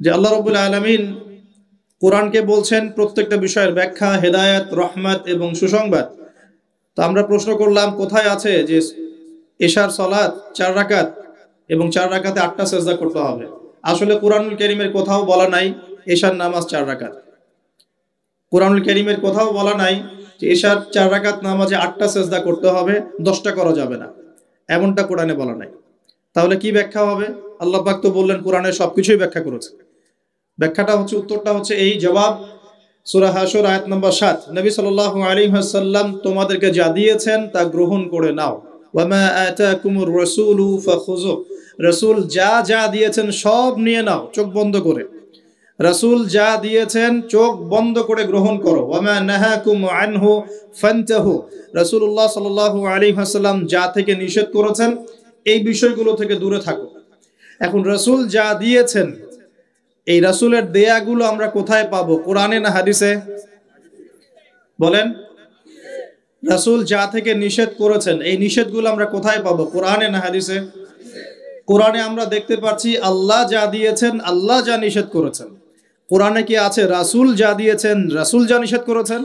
যে আল্লাহ রাব্বুল আলামিন কোরআনকে বলছেন প্রত্যেকটা বিষয়ের ব্যাখ্যা, হেদায়েত, রহমত এবং সুসংবাদ। তো আমরা প্রশ্ন করলাম কোথায় আছে যে এশার সালাত 4 রাকাত এবং 4 রাকাতে 8টা সেজদা করতে হবে। আসলে কোরআনুল কারীমের কোথাও বলা নাই এশার নামাজ 4 রাকাত। কোরআনুল কারীমের কোথাও বলা নাই যে এশার 4 রাকাত নামাজে 8টা সেজদা করতে হবে, 10টা করা যাবে না, এমনটা কোরআনে বলা নাই। তাহলে কি ব্যাখ্যা হবে? আল্লাহ পাক তো বললেন কোরআনের সবকিছুই ব্যাখ্যা করেছে। ব্যাখ্যাটা হচ্ছে, উত্তরটা হচ্ছে এই, জবাব সূরা হাশর আয়াত নম্বর 7। নবী সাল্লাল্লাহু আলাইহি ওয়াসাল্লাম তোমাদেরকে যা দিয়েছেন তা গ্রহণ করে নাও। ওয়া মা আতাকুমুর রাসূলু ফাখুযু, রাসূল যা যা দিয়েছেন সব নিয়ে নাও চোখ বন্ধ করে। রাসূল যা দিয়েছেন চোখ বন্ধ করে গ্রহণ করো। ওয়া মা নাহাকুম আনহু ফান্তাহু, রাসূলুল্লাহ সাল্লাল্লাহু আলাইহি ওয়াসাল্লাম যা থেকে নিষেধ করেছেন এই বিষয়গুলো থেকে দূরে থাকো। এখন রাসূল যা দিয়েছেন, এই রাসূলের দেয়াগুলো আমরা কোথায় পাবো? কোরআনে না হাদিসে? বলেন। রাসূল যা থেকে নিষেধ করেছেন এই নিষেধগুলো আমরা কোথায় পাবো? কোরআনে না হাদিসে? কোরআনে আমরা দেখতে পাচ্ছি আল্লাহ যা দিয়েছেন, আল্লাহ যা নিষেধ করেছেন। কোরআনে কি আছে রাসূল যা দিয়েছেন, রাসূল যা নিষেধ করেছেন?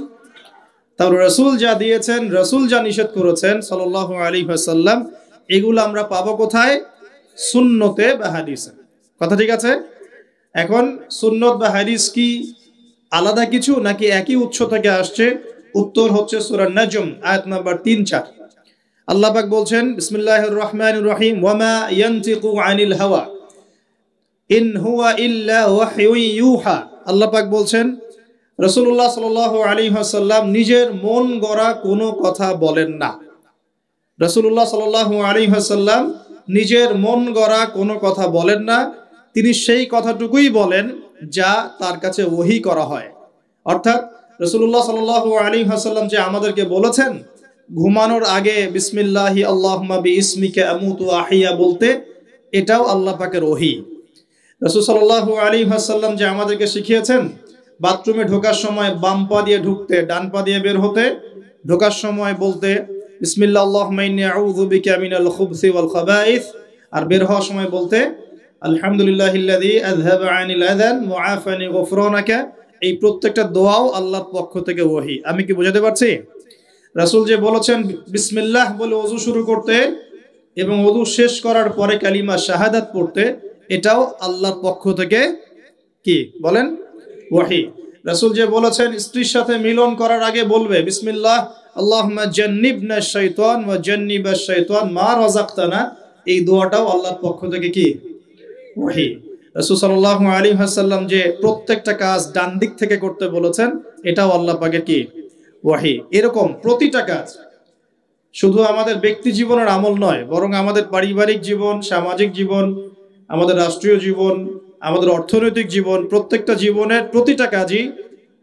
তাহলে রাসূল যা দিয়েছেন, রাসূল যা নিষেধ করেছেন সাল্লাল্লাহু আলাইহি ওয়াসাল্লাম, এগুলো আমরা পাবো কোথায়? সুন্নতে বা হাদিসে। কথা ঠিক আছে? এখন সুন্নত বা হাদিস কি আলাদা কিছু নাকি একই উৎস থেকে আসছে? উত্তর হচ্ছে সূরা নাজম আয়াত নাম্বার 3-4। আল্লাহ পাক বলছেন বিসমিল্লাহির রহমানির রহিম, ওয়া মা ইয়ানতিকু আনিল হাওয়া ইন হুয়া ইল্লা ওয়াহয়ুন ইউহা। আল্লাহ পাক বলছেন রাসূলুল্লাহ সাল্লাল্লাহু আলাইহি ওয়াসাল্লাম নিজের মন গড়া কোনো কথা বলেন না। রাসূলুল্লাহ সাল্লাল্লাহু আলাইহি ওয়াসাল্লাম নিজের মন গড়া কোনো কথা বলেন না। তিনি সেই কথাটুকুই বলেন যা তার কাছে ওহী করা হয়। অর্থাৎ রাসূলুল্লাহ সাল্লাল্লাহু আলাইহি ওয়াসাল্লাম যে আমাদেরকে বলেছেন ঘুমানোর আগে বিসমিল্লাহি আল্লাহুম্মা বিইসমিকা আমুতু ওয়া আহইয়া বলতে, এটাও আল্লাহ পাকের ওহী। রাসূল সাল্লাল্লাহু আলাইহি ওয়াসাল্লাম যে আমাদেরকে শিখিয়েছেন বাথরুমে ঢোকার সময় বাম পা দিয়ে ঢুকতে, ডান পা দিয়ে বের হতে, ঢোকার সময় বলতে বিসমিল্লাহ আল্লাহুম্মা ইন্নী আউযু বিকা মিনাল খুবসি ওয়াল খাবাইস, আর বের হওয়ার সময় বলতে আলহামদুলিল্লাহিল্লাযী আযহাবা আনিল আযান ওয়া আফানি গফরানাকা। এই প্রত্যেকটা দোয়াও আল্লাহর পক্ষ থেকে ওহী। আমি কি বোঝাতে পারছি? রাসূল যে বলেছেন বিসমিল্লাহ বলে ওযু শুরু করতে এবং ওযু শেষ করার পরে কালিমা শাহাদাত পড়তে, এটাও আল্লাহর পক্ষ থেকে কি বলেন? ওহী। রাসূল যে বলেছেন স্ত্রীর সাথে মিলন করার আগে বলবে বিসমিল্লাহ আল্লাহুম্মা জান্নিবনা শাইতান ওয়া জান্নিবাশ শাইতান মা রাযাকতানা, এই দোয়াটাও আল্লাহর পক্ষ থেকে কি? ওহী। রাসূল সাল্লাল্লাহু আলাইহি ওয়াসাল্লাম যে প্রত্যেকটা কাজ ডান দিক থেকে করতে বলেছেন, এটাও আল্লাহ পাকের কি? ওহী। এরকম প্রতিটা কাজ শুধু আমাদের ব্যক্তি জীবনের আমল নয়, বরং আমাদের পারিবারিক জীবন, সামাজিক জীবন, আমাদের রাষ্ট্রীয় জীবন, আমাদের অর্থনৈতিক জীবন, প্রত্যেকটা জীবনের প্রতিটা কাজই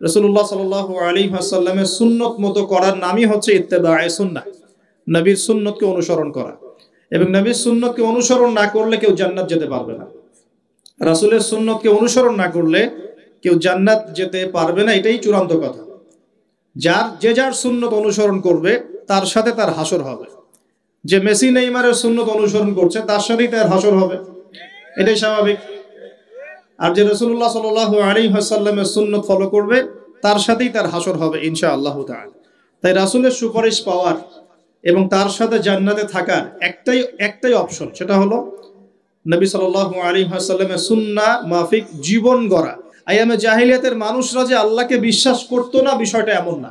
রাসূলুল্লাহ সাল্লাল্লাহু আলাইহি ওয়াসাল্লামের সুন্নত মতো করার নামই হচ্ছে ইত্তেবায়ে সুন্নাহ, নবীর সুন্নতকে অনুসরণ করা। এবং নবীর সুন্নতকে অনুসরণ না করলে কেউ জান্নাত যেতে পারবে না। রাসূলের সুন্নতকে অনুসরণ না করলে কেউ জান্নাত যেতে পারবে না, এটাই চূড়ান্ত কথা। যার সুন্নত অনুসরণ করবে তার সাথে তার হাসর হবে। যে মেসি নেইমারের সুন্নত অনুসরণ করছে তার সাথেই তার হাসর হবে, এটাই স্বাভাবিক। আর যে রাসূলুল্লাহ সাল্লাল্লাহু আলাইহি ওয়াসাল্লামের সুন্নত ফলো করবে তার সাথেই তার হাসর হবে ইনশাআল্লাহ তাআলা। তাই রাসূলের সুপারিশ পাওয়ার এবং তার সাথে জান্নাতে থাকার একটাই অপশন, সেটা হলো নবী সাল্লাল্লাহু আলাইহি ওয়াসাল্লামের সুন্নাহ মাফিক জীবন গড়া। আইয়ামে জাহিলিয়াতের মানুষরা যে আল্লাহকে বিশ্বাস করতো না বিষয়টা এমন না।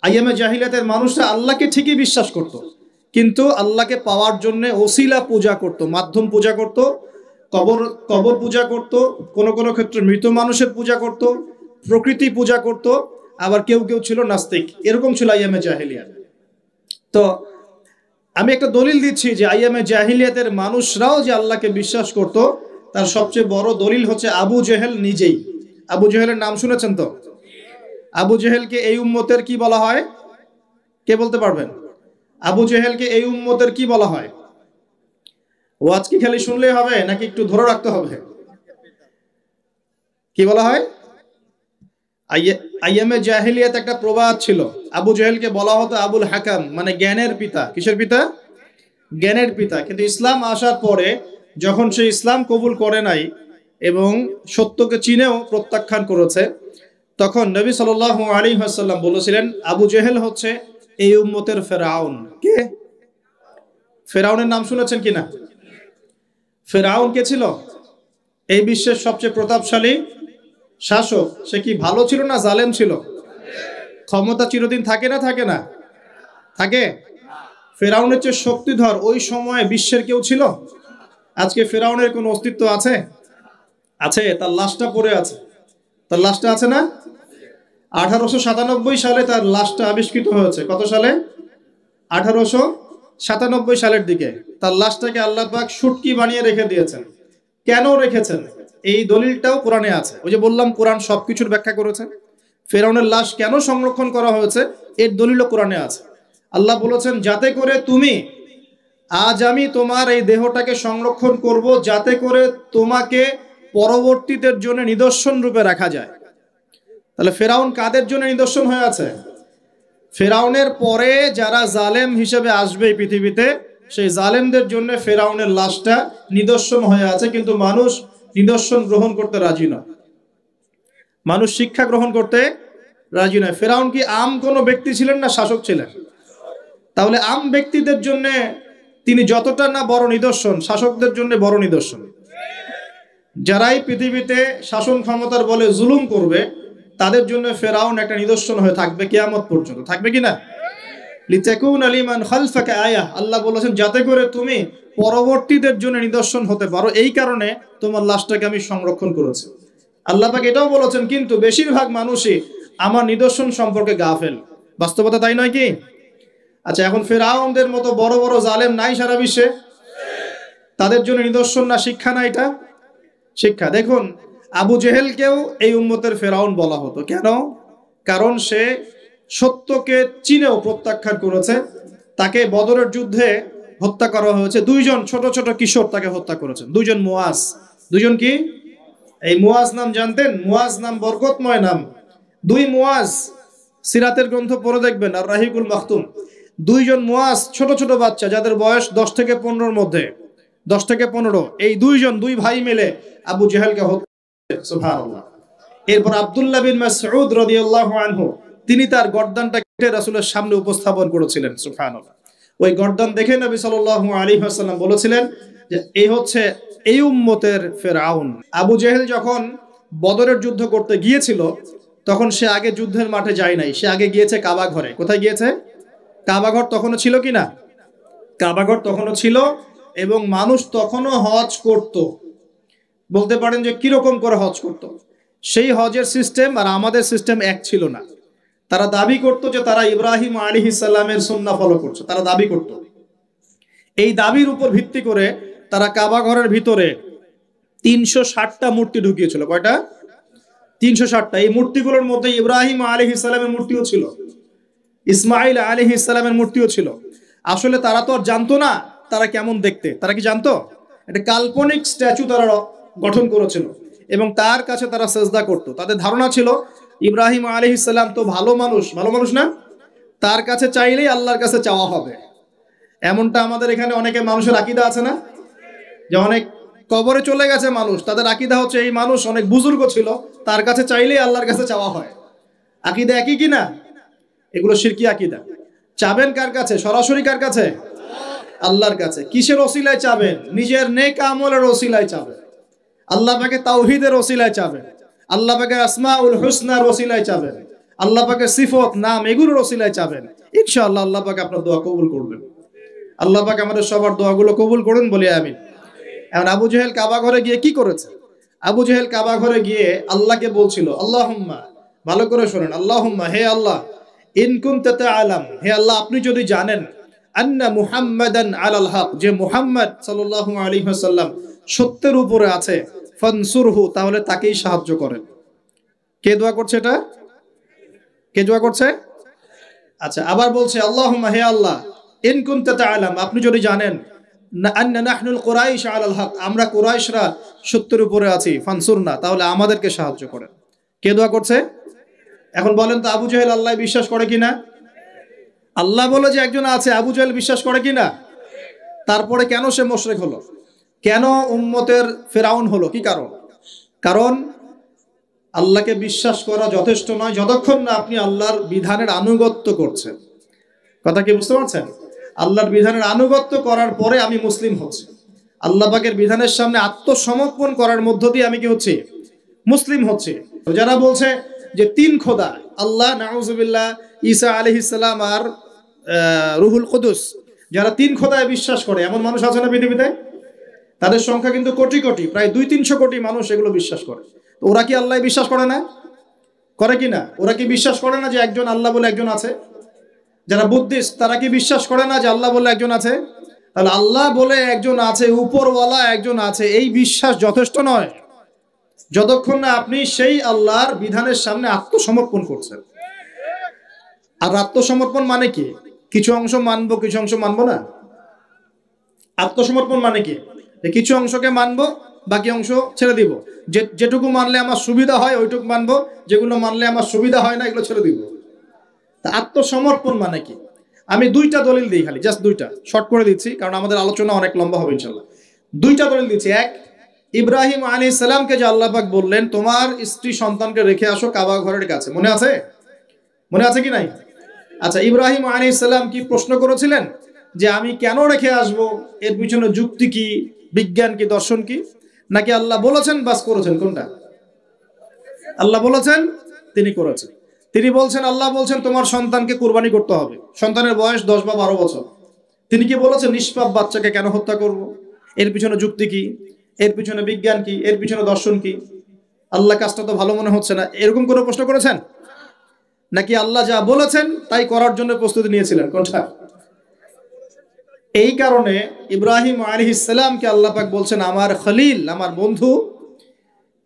আইয়ামে জাহিলিয়াতের মানুষরা আল্লাহকে ঠিকই বিশ্বাস করত, কিন্তু আল্লাহকে পাওয়ার জন্য ওসিলা পূজা করত, মাধ্যম পূজা করত, কবর পূজা করত, কোনো ক্ষেত্রে মৃত মানুষের পূজা করত, প্রকৃতি পূজা করত, আবার কেউ ছিল নাস্তিক। এরকম ছিল আইয়ামে জাহিলিয়াত। তো আমি একটা দলিল দিচ্ছি যে আইয়ামে জাহিলিয়াতের মানুষরাও যে আল্লাহকে বিশ্বাস করত, তার সবচেয়ে বড় দলিল হচ্ছে আবু জেহেল নিজেই। আবু জেহেলের নাম শুনেছেন তো? আবু জেহেলকে এই উম্মতের কি বলা হয়? কে বলতে পারবেন? আবু জেহেলকে এই উম্মতের কি বলা হয়? ওয়াজ কি খালি শুনলেই হবে নাকি একটু ধরে রাখতে হবে? কি বলা হয়? আইয়ামে জাহিলিয়াত একটা প্রবাদ ছিল, আবু জেহেলকে বলা হতো আবুল হাকাম, মানে জ্ঞানের পিতা। কিসের পিতা? জ্ঞানের পিতা। কিন্তু ইসলাম আসার পরে যখন সে ইসলাম কবুল করে নাই, এবং সত্যকে চিনেও প্রত্যাখ্যান করেছে, তখন নবী সাল্লাল্লাহু আলাইহি ওয়াসাল্লাম বলেছিলেন আবু জেহেল হচ্ছে এই উম্মতের ফেরাউন। কে? ফেরাউনের নাম শুনেছেন কিনা? ফেরাউন কে ছিল? এই বিশ্বের সবচেয়ে প্রতাপশালী শাসক। সে কি ভালো ছিল না জালেম ছিল? ক্ষমতা চিরদিন থাকে না থাকে না? থাকে। ফেরাউনের চেয়ে শক্তিধর ওই সময়ে বিশ্বের কেউ ছিল? আজকে ফেরাউনের কোনো অস্তিত্ব আছে? আছে, তার লাশটা পড়ে আছে। তার লাশটা আছে না? 1897 সালে তার লাশটা আবিষ্কৃত হয়েছে। কত সালে? 1897 সালের দিকে তার লাশটাকে আল্লাহ পাক শুটকি বানিয়ে রেখে দিয়েছেন। কেন রেখেছেন এই দলিলটাও কোরআনে আছে। ওই যে বললাম কোরআন সবকিছুর ব্যাখ্যা করেছে। ফেরাউনের লাশ কেন সংরক্ষণ করা হয়েছে এর দলিলও কোরআনে আছে। আল্লাহ বলেছেন যাতে করে তুমি, আজ আমি তোমার এই দেহটাকে সংরক্ষণ করব যাতে করে তোমাকে পরবর্তীদের জন্য নিদর্শন রূপে রাখা যায়। তাহলে ফেরাউন কাদের জন্য নিদর্শন হয়ে আছে? ফেরাউনের পরে যারা জালেম হিসেবে আসবে এই পৃথিবীতে, সেই জালেমদের জন্য ফেরাউনের লাশটা নিদর্শন হয়ে আছে। কিন্তু মানুষ নিদর্শন গ্রহণ করতে রাজি নয়, মানুষ শিক্ষা গ্রহণ করতে রাজি নয়। ফেরাউন কি আম কোনো ব্যক্তি ছিলেন না শাসক ছিলেন? তাহলে আম ব্যক্তিদের জন্য তিনি যতটা না বড় নিদর্শন, শাসকদের জন্য বড় নিদর্শন। যারাই পৃথিবীতে শাসন ক্ষমতার বলে জুলুম করবে তাদের জন্য ফেরাউন একটা নিদর্শন হয়ে থাকবে কিয়ামত পর্যন্ত। থাকবে কিনা? লিতাকুনা লিমান খালফাকা আয়াহ, আল্লাহ বলেছেন যাতে করে তুমি পরবর্তীদের জন্য নিদর্শন হতে পারো, এই কারণে তোমার লাশটাকে আমি সংরক্ষণ করেছি। আল্লাহ পাক এটাও বলেছেন কিন্তু বেশিরভাগ মানুষই আমার নিদর্শন সম্পর্কে গাফেল। বাস্তবতা তাই নয় কি? আচ্ছা, এখন ফেরাউনদের মতো বড় বড় জালেম নাই সারা বিশ্বে? তাদের জন্য নিদর্শন না শিক্ষা না? এটা শিক্ষা। দেখুন আবু জেহেলকেও এই উম্মতের ফেরাউন বলা হতো। কেন? কারণ সে সত্যকে চিনেও প্রত্যাখ্যান করেছে। তাকে বদরের যুদ্ধে হত্যা করা হয়েছে। দুইজন ছোট ছোট কিশোর তাকে হত্যা করেছেন, দুইজন মুয়াজ। দুইজন কি? এই মুয়াজ নাম জানতেন? মুয়াজ নাম বরকতময় নাম। দুই মুয়াজ, সিরাতের গ্রন্থ পড়ে দেখবেন আর রাহিকুল মাখতুম। দুইজন মুয়াজ ছোট ছোট বাচ্চা যাদের বয়স 10 থেকে 15-র মধ্যে, 10 থেকে 15। এই দুইজন, দুই ভাই মিলে আবু জেহেলকে হত্যা। সুবহানাল্লাহ। এরপর আব্দুল্লাহ বিন মাসউদ রাদিয়াল্লাহু আনহু তিনি তার গর্দানটা কেটে রাসূলের সামনে উপস্থাপন করেছিলেন। সুবহানাল্লাহ। ওই গর্দান দেখে নবী সাল্লাল্লাহু আলাইহি ওয়াসাল্লাম বলেছিলেন যে এই হচ্ছে এই উম্মতের ফেরাউন। আবু জেহেল যখন বদরের যুদ্ধ করতে গিয়েছিল তখন সে আগে যুদ্ধের মাঠে যায় নাই, সে আগে গিয়েছে কাবা ঘরে। কোথায় গিয়েছে? কাবা ঘর তখনও ছিল কিনা? কাবা ঘর তখনও ছিল এবং মানুষ তখনও হজ করত। বলতে পারেন যে কিরকম করে হজ করত। সেই হজের সিস্টেম আর আমাদের সিস্টেম এক ছিল না। তারা দাবি করত যে তারা ইব্রাহিম আলাইহিস সালামের সুন্নাহ ফলো করছে, তারা দাবি করত। এই দাবির উপর ভিত্তি করে তারা কাবা ঘরের ভিতরে 360টা মূর্তি ঢুকিয়েছিল। কয়টা? 360টা। এই মূর্তিগুলোর মধ্যে ইব্রাহিম আলাইহিস সালামের মূর্তিও ছিল, ইসমাইল আলাইহিস সালামের মূর্তিও ছিল। আসলে তারা তো আর জানতো না তারা কেমন দেখতে। তারা কি জানতো? একটা কাল্পনিক স্ট্যাচু তারা গঠন করেছিল এবং তার কাছে তারা সেজদা করত। তাদের ধারণা ছিল ইব্রাহিম আলাইহিস সালাম তো ভালো মানুষ, ভালো মানুষ না? তার কাছে চাইলেই আল্লাহর কাছে চাওয়া হবে। এমনটা আমাদের এখানে অনেকে মানুষের আকীদা আছে না, যে অনেক কবরে চলে গেছে মানুষ, তাদের আকীদা হচ্ছে এই মানুষ অনেক বুজুর্গ ছিল, তার কাছে চাইলেই আল্লাহর কাছে চাওয়া হয়। আকীদা একই কিনা? এগুলো শিরকি আকীদা। চাবেন কার কাছে? সরাসরি কার কাছে? আল্লাহর কাছে। কিসের ওসিলায় চাবেন? নিজের নেক আমলের ওসিলায় চাবেন। আল্লাহ পাকে তাওহীদের ওসিলায় চাবেন, আল্লাহ পাকে আসমাউল হুসনার ওসিলায় চাবেন, আল্লাহ পাকে সিফত নাম এগুলোর ওসিলায় চাবেন। ইনশাআল্লাহ আল্লাহ পাক আপনার দোয়া কবুল করবেন। আল্লাহ পাক আমাদের সবার দোয়াগুলো কবুল করুন বলি আমিন। এখন আবু জেহেল কাবা ঘরে গিয়ে কি করেছে? আবু জেহেল কাবা ঘরে গিয়ে আল্লাহকে বলছিল আল্লাহুম্মা, ভালো করে শুনেন, আল্লাহুম্মা, হে আল্লাহ, ইন কুনতা তাআলাম, হে আল্লাহ আপনি যদি জানেন, আন্না মুহাম্মাদান আলাল হক, যে মুহাম্মদ সাল্লাল্লাহু আলাইহি ওয়াসাল্লাম সত্যের উপরে আছে, ফানসুরহু, তাহলে তাকেই সাহায্য করেন। কে দোয়া করছে এটা? কে দোয়া করছে? আচ্ছা, আবার বলছে আল্লাহুম্মা, হে আল্লাহ, ইন কুনতা তাআলাম, আপনি যদি জানেন, আন্না নাহনুল কুরাইশ আলাল হক, আমরা কুরাইশরা সত্যের উপরে আছি, ফানসুরনা, তাহলে আমাদেরকে সাহায্য করেন। কে দোয়া করছে? এখন বলেন তো আবু জেহেল আল্লাহ বিশ্বাস করে কিনা? আল্লাহ বলে যে একজন আছে, আবু জেহেল বিশ্বাস করে কিনা? তারপরে কেন সে মুশরিক হলো? কেন উম্মতের ফেরাউন হলো? কি কারণ? কারণ আল্লাহকে বিশ্বাস করা যথেষ্ট নয় যতক্ষণ না আপনি আল্লাহর বিধানের আনুগত্য করছেন। কথা কি বুঝতে পারছেন? আল্লাহর বিধানের আনুগত্য করার পরে আমি মুসলিম হচ্ছি। আল্লাহ পাকের বিধানের সামনে আত্মসমর্পণ করার মধ্য দিয়ে আমি কি হচ্ছি? মুসলিম হচ্ছি। যারা বলছে যে তিন খোদা, আল্লাহ, নাউজুবিল্লাহ, ঈসা আলাইহিস সালাম আর রুহুল কুদুস, যারা তিন খোদায় বিশ্বাস করে এমন মানুষ আছে না পৃথিবীতে? তাদের সংখ্যা কিন্তু কোটি কোটি, প্রায় 200-300 কোটি মানুষ এগুলো বিশ্বাস করে। তো ওরা কি আল্লাহ বিশ্বাস করে না? করে কি না? ওরা কি বিশ্বাস করে না যে একজন আল্লাহ বলে একজন আছে? যারা বুদ্ধিস্ট তারা কি বিশ্বাস করে না যে আল্লাহ বলে একজন আছে? তাহলে আল্লাহ বলে একজন আছে, উপরওয়ালা একজন আছে, এই বিশ্বাস যথেষ্ট নয় যতক্ষণ না আপনি সেই আল্লাহর বিধানের সামনে আত্মসমর্পণ করছেন। আর আত্মসমর্পণ মানে কি? কিছু অংশ মানবো, কিছু অংশ মানবো না। আত্মসমর্পণ মানে কি? কিছু অংশকে মানবো, বাকি অংশ ছেড়ে দিব। যেটুকু মানলে আমার সুবিধা হয় ওইটুকু মানবো, যেগুলো মানলে আমার সুবিধা হয় না এগুলো ছেড়ে দিব। তা আত্মসমর্পণ মানে কি? আমি দুইটা দলিল দিই, খালি জাস্ট দুইটা, শর্ট করে দিচ্ছি কারণ আমাদের আলোচনা অনেক লম্বা হবে ইনশাল্লাহ। দুইটা দলিল দিচ্ছি। এক, ইব্রাহিম আলাইহিস সালামকে যে আল্লাহ পাক বললেন তোমার স্ত্রী সন্তানকে রেখে আসো কাবা ঘরের কাছে, মনে আছে? মনে আছে কি নাই? আচ্ছা, ইব্রাহিম আলাইহিস সালাম কি প্রশ্ন করেছিলেন যে আমি কেন রেখে আসব, এর পিছনে যুক্তি কি, বিজ্ঞান কি, দর্শন কি? নাকি আল্লাহ বলেছেন বাস করেছেন? কোনটা? আল্লাহ বলেছেন, তিনি করেছেন। তিনি বলছেন, আল্লাহ বলছেন তোমার সন্তানকে কুরবানি করতে হবে, সন্তানের বয়স 10 বা 12 বছর। তিনি কি বলেছেন নিষ্পাপ বাচ্চাকে কেন হত্যা করব? এর পিছনে যুক্তি কি, এর পিছনে বিজ্ঞান কি, এর পিছনে দর্শন কি? আল্লাহ কাজটা তো ভালো মনে হচ্ছে না, এরকম কোনো প্রশ্ন করেছেন? নাকি আল্লাহ যা বলেছেন তাই করার জন্য প্রস্তুতি নিয়েছিলেন? কোনটা? এই কারণে ইব্রাহিম আলাইহিস সালামকে আল্লাহ পাক বলছেন আমার খলিল, আমার বন্ধু।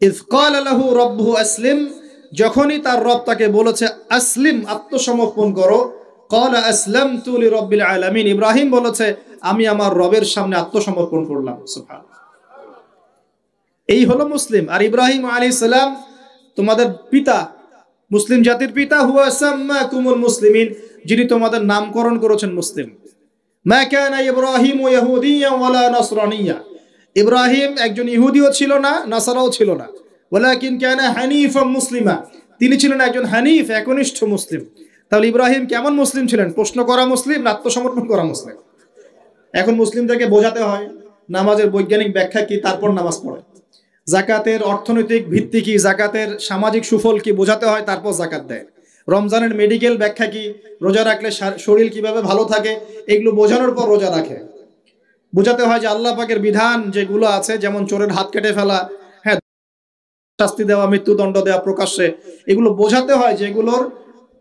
ইয ক্বালা লাহু রাব্বুহু আসলিম, যখনই তার রব তাকে বলেছে আসলিম, আত্মসমর্পণ করো, ক্বালা আসলামতু লিরাব্বিল আলামিন, ইব্রাহিম বলেছে আমি আমার রবের সামনে আত্মসমর্পণ করলাম। সুবহানাল্লাহ। এই হলো মুসলিম। আর ইব্রাহিম আলাইহিস সালাম তোমাদের পিতা, মুসলিম জাতির পিতা, হুয়া সাম্মাকুমুল মুসলিমিন, যিনি তোমাদের নামকরণ করেছেন মুসলিম। মা কানা ইব্রাহিম ইয়াহুদিয়্যা ওয়ালা নাসরানিয়্যা, ইব্রাহিম একজন ইহুদিও ছিল না, নাসারাও ছিল না। ওয়ালাকিন কানা হানিফাম মুসলিমা, তিনি ছিলেন একজন হানিফ, একনিষ্ঠ মুসলিম। তাহলে ইব্রাহিম কেমন মুসলিম ছিলেন? প্রশ্ন করা মুসলিম না আত্মসমর্পণ করা মুসলিম? এখন মুসলিমদেরকে বোঝাতে হয় নামাজের বৈজ্ঞানিক ব্যাখ্যা কি, তারপর নামাজ পড়ে। জাকাতের অর্থনৈতিক ভিত্তি কি, জাকাতের সামাজিক সুফল কি বোঝাতে হয়, তারপর জাকাত দেয়। রমজানের মেডিকেল ব্যাখ্যা কি, রোজা রাখলে শরীর কিভাবে ভালো থাকে, এগুলো বোঝানোর পর রোজা রাখে। বোঝাতে হয় যে আল্লাহ পাকের বিধান যেগুলো আছে, যেমন চোরের হাত কেটে ফেলা, হ্যাঁ, শাস্তি দেওয়া, মৃত্যুদণ্ড দেওয়া প্রকাশ্যে, এগুলো বোঝাতে হয় যেগুলোর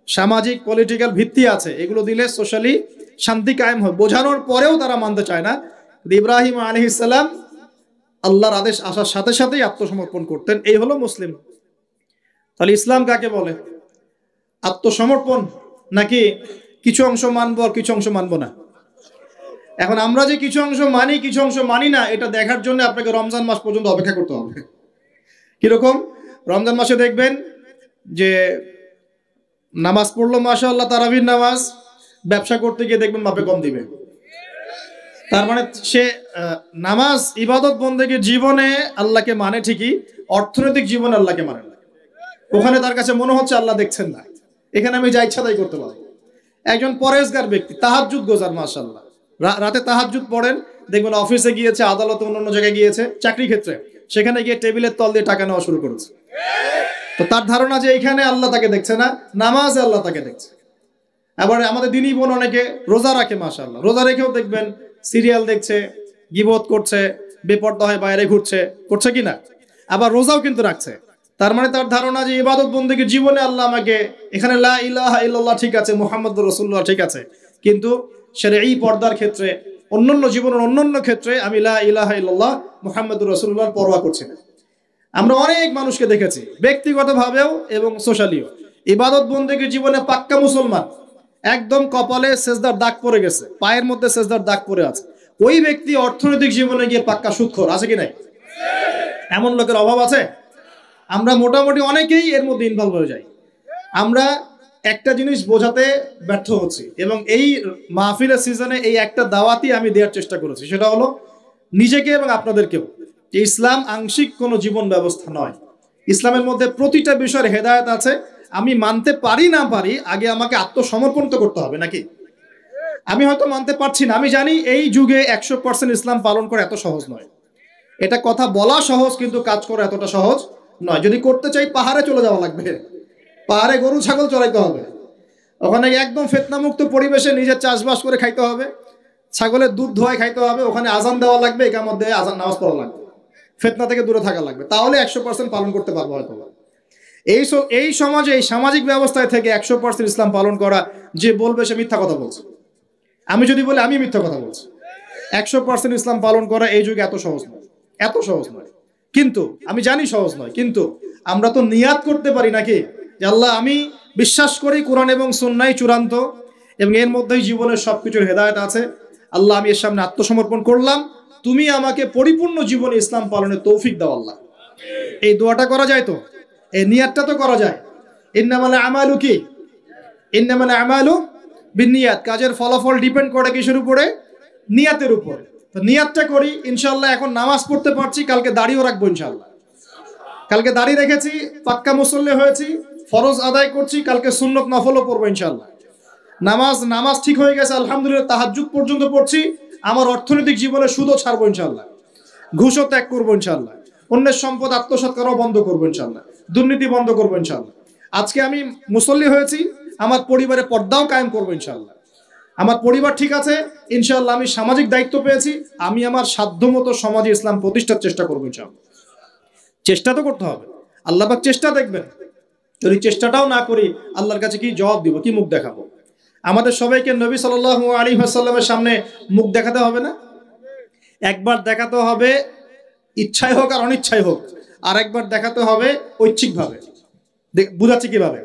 সামাজিক পলিটিক্যাল ভিত্তি আছে, এগুলো দিলে সোশ্যালি শান্তি কায়েম হয়। বোঝানোর পরেও তারা মানতে চায় না। ইব্রাহিম আলাইহিস সালাম আল্লাহর আদেশ আসার সাথে সাথেই আত্মসমর্পণ করতেন। এই হলো মুসলিম। তাহলে ইসলাম কাকে বলে? আত্মসমর্পণ, নাকি কিছু অংশ মানবো আর কিছু অংশ মানবো না? এখন আমরা যে কিছু অংশ মানি কিছু অংশ মানি না, এটা দেখার জন্য আপনাকে রমজান মাস পর্যন্ত অপেক্ষা করতে হবে। কিরকম? রমজান মাসে দেখবেন যে নামাজ পড়লো মাশাআল্লাহ, তারাবির নামাজ, ব্যবসা করতে গিয়ে দেখবেন মাপে কম দিবে। তার মানে সে নামাজ ইবাদত বন্দেগীর জীবনে আল্লাহকে মানে ঠিকই, অর্থনৈতিক জীবনে আল্লাহকে মানে না। ওখানে তার কাছে মনে হচ্ছে আল্লাহ দেখছেন না, এখানে আমি যা ইচ্ছা তাই করতে পারবো। একজন পরেজগার ব্যক্তি, তাহাজ্জুদ গোজার, মাশাআল্লাহ, রাতে তাহাজ্জুদ পড়েন, দেখবেন অফিসে গিয়েছে, আদালতে, অন্য জায়গায় গিয়েছে, চাকরি ক্ষেত্রে, সেখানে গিয়ে টেবিলের তল দিয়ে টাকা নেওয়া শুরু করেছে। তো তার ধারণা যে এখানে আল্লাহ তাকে দেখছে না, নামাজে আল্লাহ তাকে দেখছে। আবার আমাদের দিনই বোন অনেকে রোজা রাখে, মাশাআল্লাহ, রোজা রেখেও দেখবেন সিরিয়াল দেখছে, গীবত করছে, বেপর্দা হয়ে বাইরে ঘুরছে, করছে কিনা? আবার রোজাও কিন্তু রাখছে। তার মানে তার ধারণা যে ইবাদত বন্দেগীর জীবনে আল্লাহ আমাকে, এখানে লা ইলাহা ইল্লাল্লাহ ঠিক আছে, মুহাম্মদুর রাসূলুল্লাহ ঠিক আছে, কিন্তু শরঈ পর্দার ক্ষেত্রে, অন্যান্য জীবনের অন্যান্য ক্ষেত্রে আমি লা ইলাহা ইল্লাল্লাহ মুহাম্মদুর রাসূলুল্লাহর পরোয়া করছি না। আমরা অনেক মানুষকে দেখেছি ব্যক্তিগতভাবেও এবং সোশ্যালিও, ইবাদত বন্দেগীর জীবনে পাক্কা মুসলমান, একদম কপালে সেজদার দাগ পড়ে গেছে, পায়ের মধ্যে সেজদার দাগ পড়ে আছে, ওই ব্যক্তি অর্থনৈতিক জীবনে গিয়ে পাক্কা সুদখোর, আছে কি নাই? এমন লোকের অভাব আছে? আমরা মোটামুটি অনেকেই এর মধ্যে ইনভলভ হয়ে যাই। আমরা একটা জিনিস বোঝাতে ব্যর্থ হচ্ছি, এবং এই মাহফিলের সিজনে এই একটা দাওয়াতই আমি দেওয়ার চেষ্টা করেছি, সেটা হলো নিজেকে এবং আপনাদেরকেও, যে ইসলাম আংশিক কোনো জীবন ব্যবস্থা নয়। ইসলামের মধ্যে প্রতিটা বিষয়ের হেদায়েত আছে। আমি মানতে পারি না পারি, আগে আমাকে আত্মসমর্পণ তো করতে হবে নাকি? আমি হয়তো মানতে পারছি না, আমি জানি এই যুগে 100% ইসলাম পালন করা এত সহজ নয়। এটা কথা বলা সহজ, কিন্তু কাজ করা এতটা সহজ নয়। যদি করতে চাই পাহাড়ে চলে যাওয়া লাগবে, পাহাড়ে গরু ছাগল চড়াইতে হবে, ওখানে একদম ফিতনামুক্ত পরিবেশে নিজের চাষবাস করে খাইতে হবে, ছাগলের দুধ ধোয়ায় খাইতে হবে, ওখানে আজান দেওয়া লাগবে, একার মধ্যে আজান নামাজ পড়া লাগবে, ফিতনা থেকে দূরে থাকা লাগবে, তাহলে 100% পালন করতে পারবো হয়তো। এই সমাজে, এই সামাজিক ব্যবস্থায় থেকে 100% ইসলাম পালন করা, যে বলবে সে মিথ্যা কথা বলছে। আমি যদি বলি আমি মিথ্যা কথা বলছি। 100% ইসলাম পালন করা এই যুগে এত সহজ নয়, এত সহজ নয়। কিন্তু আমি জানি সহজ নয়, কিন্তু আমরা তো নিয়াত করতে পারি নাকি, যে আল্লাহ আমি বিশ্বাস করি কোরআন এবং সুন্নাহই চূড়ান্ত এবং এর মধ্যেই জীবনের সবকিছুর হেদায়েত আছে। আল্লাহ আমি এর সামনে আত্মসমর্পণ করলাম, তুমি আমাকে পরিপূর্ণ জীবনে ইসলাম পালনের তৌফিক দাও আল্লাহ। এই দোয়াটা করা যায় তো, এই নিয়াতটা তো করা যায়। ইন্নামাল আমালু কি, ইন্নামাল আমালু বিন্নিয়াত, কাজের ফলাফল ডিপেন্ড করে কিসের উপরে? নিয়াতের উপরে। তো নিয়াতটা করি ইনশাআল্লাহ। এখন নামাজ পড়তে পারছি, কালকে দাড়িও রাখবো ইনশাআল্লাহ। কালকে দাড়ি রেখেছি, পাক্কা মুসল্লি হয়েছি, ফরজ আদায় করছি, কালকে সুন্নত নফলও পড়বো ইনশাআল্লাহ। নামাজ ঠিক হয়ে গেছে আলহামদুলিল্লাহ, তাহাজ্জুদ পর্যন্ত পড়ছি। আমার অর্থনৈতিক জীবনে সুদও ছাড়বো ইনশাআল্লাহ, ঘুষও ত্যাগ করবো ইনশাআল্লাহ, অন্যের সম্পদ আত্মসাৎ করাও বন্ধ করবো ইনশাআল্লাহ, দুর্নীতি বন্ধ করবো ইনশাআল্লাহ। আজকে আমি মুসল্লি হয়েছি, আমার পরিবারে পর্দাও কায়েম করবো ইনশাআল্লাহ। আমার পরিবার ঠিক আছে ইনশাআল্লাহ, আমি সামাজিক দায়িত্ব পেয়েছি, আমি আমার সাধ্যমতো সমাজে ইসলাম প্রতিষ্ঠার চেষ্টা করবো ইনশাআল্লাহ। চেষ্টা তো করতে হবে, আল্লাহ পাক চেষ্টা দেখবেন। যদি চেষ্টাটাও না করি, আল্লাহর কাছে কি জবাব দিব, কি মুখ দেখাবো? আমাদের সবাইকে নবী সাল্লাল্লাহু আলাইহি ওয়াসাল্লামের সামনে মুখ দেখাতে হবে না? একবার দেখাতে হবে ইচ্ছায় হোক আর অনিচ্ছায় হোক, আর একবার দেখাতে হবে ঐচ্ছিকভাবে। বুঝাচ্ছি কিভাবে?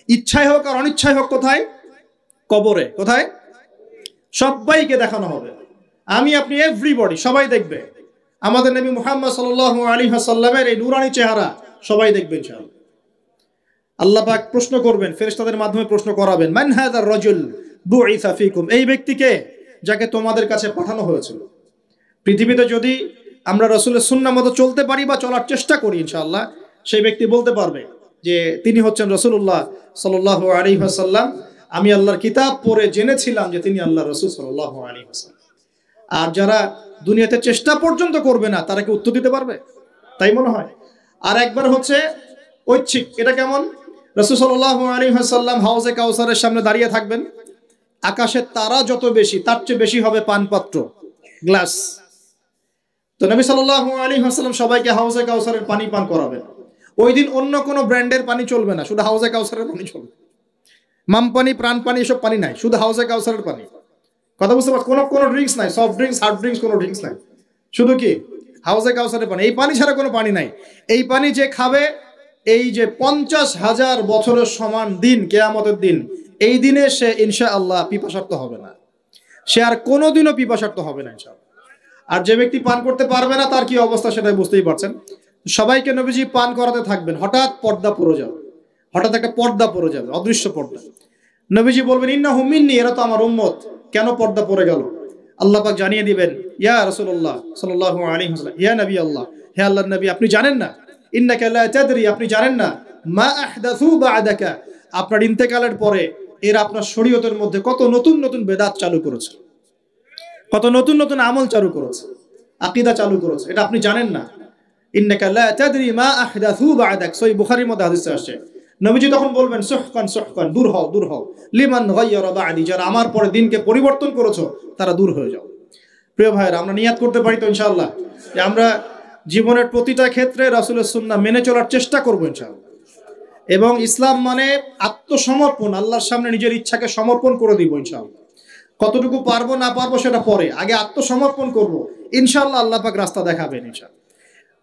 ইচ্ছায় হোক আর অনিচ্ছায় হোক, কোথায়? কবরে। কোথায়? সবাইকে দেখানো হবে, আমি আপনি এভরিবডি, সবাই দেখবে আমাদের নবী মুহাম্মদ সাল্লাল্লাহু আলাইহি ওয়াসাল্লামের এই নূরানি চেহারা, সবাই দেখবে ইনশাআল্লাহ। আল্লাহ পাক প্রশ্ন করবেন, ফেরেশতাদের মাধ্যমে প্রশ্ন করাবেন, মান হাযার রাজুল বুইসা ফীকুম, এই ব্যক্তিকে যাকে তোমাদের কাছে পাঠানো হয়েছিল। পৃথিবীতে যদি আমরা রাসূলের সুন্নাহ মতো চলতে পারি বা চলার চেষ্টা করি ইনশাআল্লাহ, সেই ব্যক্তি বলতে পারবে যে তিনি হচ্ছেন রাসূলুল্লাহ সাল্লাল্লাহু আলাইহি ওয়াসাল্লাম। আমি আল্লাহর কিতাব পড়ে জেনেছিলাম যে তিনি আল্লাহর রাসূল সাল্লাল্লাহু আলাইহি ওয়াসাল্লাম। আর যারা দুনিয়াতে চেষ্টা পর্যন্ত করবে না, তারা কি উত্তর দিতে পারবে? তাই মনে হয়। আর একবার হচ্ছে ঐচ্ছিক, এটা কেমন? রাসূল সাল্লাল্লাহু আলাইহি ওয়াসাল্লাম হাউজে কাউসারের সামনে দাঁড়িয়ে থাকবেন, আকাশের তারা যত বেশি, তার চেয়ে বেশি হবে পানপাত্র, গ্লাস। তো নবী সাল্লাল্লাহু আলাইহি ওয়াসাল্লাম সবাইকে হাউজে কাউসারের পানি পান করাবেন। ওই দিন অন্য কোনো ব্র্যান্ডের পানি চলবে না, শুধু হাউজে কাউসারের পানি চলবে। মাম পানি, প্রাণ পানি, এসব পানি নাই, শুধু হাউজে কাউসারের পানি। কথা বুঝতে পারছ? কোনো ড্রিঙ্কস নাই, সফট ড্রিঙ্কস, হার্ড ড্রিঙ্কস, কোনো ড্রিঙ্কস নাই, শুধু কি হাউজে কাউসারের পানি। এই পানি ছাড়া কোনো পানি নাই। এই পানি যে খাবে, এই যে 50,000 বছরের সমান দিন, কিয়ামতের দিন, এই দিনে সে ইনশাআল্লাহ পিপাসার্ত হবে না, সে আর কোনোদিনও পিপাসার্ত হবে না ইনশাআল্লাহ। আর যে ব্যক্তি পান করতে পারবে না, তার কি অবস্থা সেটাই বুঝতেই পারছেন। সবাইকে নবীজি পান করাতে থাকবেন, হঠাৎ পর্দা পড়ে যাবে, হঠাৎ একটা পর্দা পড়ে যাবে, অদৃশ্য পর্দা। নবীজি বলবেন, ইন্নাহুম মিন্নি, এরা তো আমার উম্মত। কেন পর্দা পড়ে গেল? আল্লাহ পাক জানিয়ে দিবেন, ইয়া রাসূলুল্লাহ সাল্লাল্লাহু আলাইহি ওয়াসাল্লাম, ইয়া নবী আল্লাহ, হে আল্লাহর নবী, আপনি জানেন না, ইন্নাকা লা তাদরি, আপনি জানেন না, মা আহদাসু বা'দাকা, আপনার ইন্তেকালের পরে এরা আপনার শরীয়তের মধ্যে কত নতুন নতুন বেদাত চালু করেছে, কত নতুন নতুন আমল চালু করেছে, আকীদা চালু করেছে, এটা আপনি জানেন না। ইন্নাকা লা তাদরি মা আহদাসু বা'দাক, সহিহ বুখারীর মধ্যে হাদিসে আসছে। নবীজি তখন বলবেন, সুহকান সুহকান, দূর হও দূর হও, লিমান গায়্যারা বা'দি, যারা আমার পরে দিনকে পরিবর্তন করেছো তারা দূর হয়ে যাও। প্রিয় ভাইরা, আমরা নিয়াত করতে পারি তো ইনশাআল্লাহ যে আমরা জীবনের প্রতিটা ক্ষেত্রে রাসূলের সুন্নাহ মেনে চলার চেষ্টা করব ইনশাআল্লাহ। এবং ইসলাম মানে আত্মসমর্পণ, আল্লাহর সামনে নিজের ইচ্ছাকে সমর্পণ করে দিব ইনশাআল্লাহ। কতটুকু পারবো না পারবো সেটা পরে, আগে আত্মসমর্পণ করব ইনশাআল্লাহ। আল্লাহ পাক রাস্তা দেখাবেন ইনশাআল্লাহ।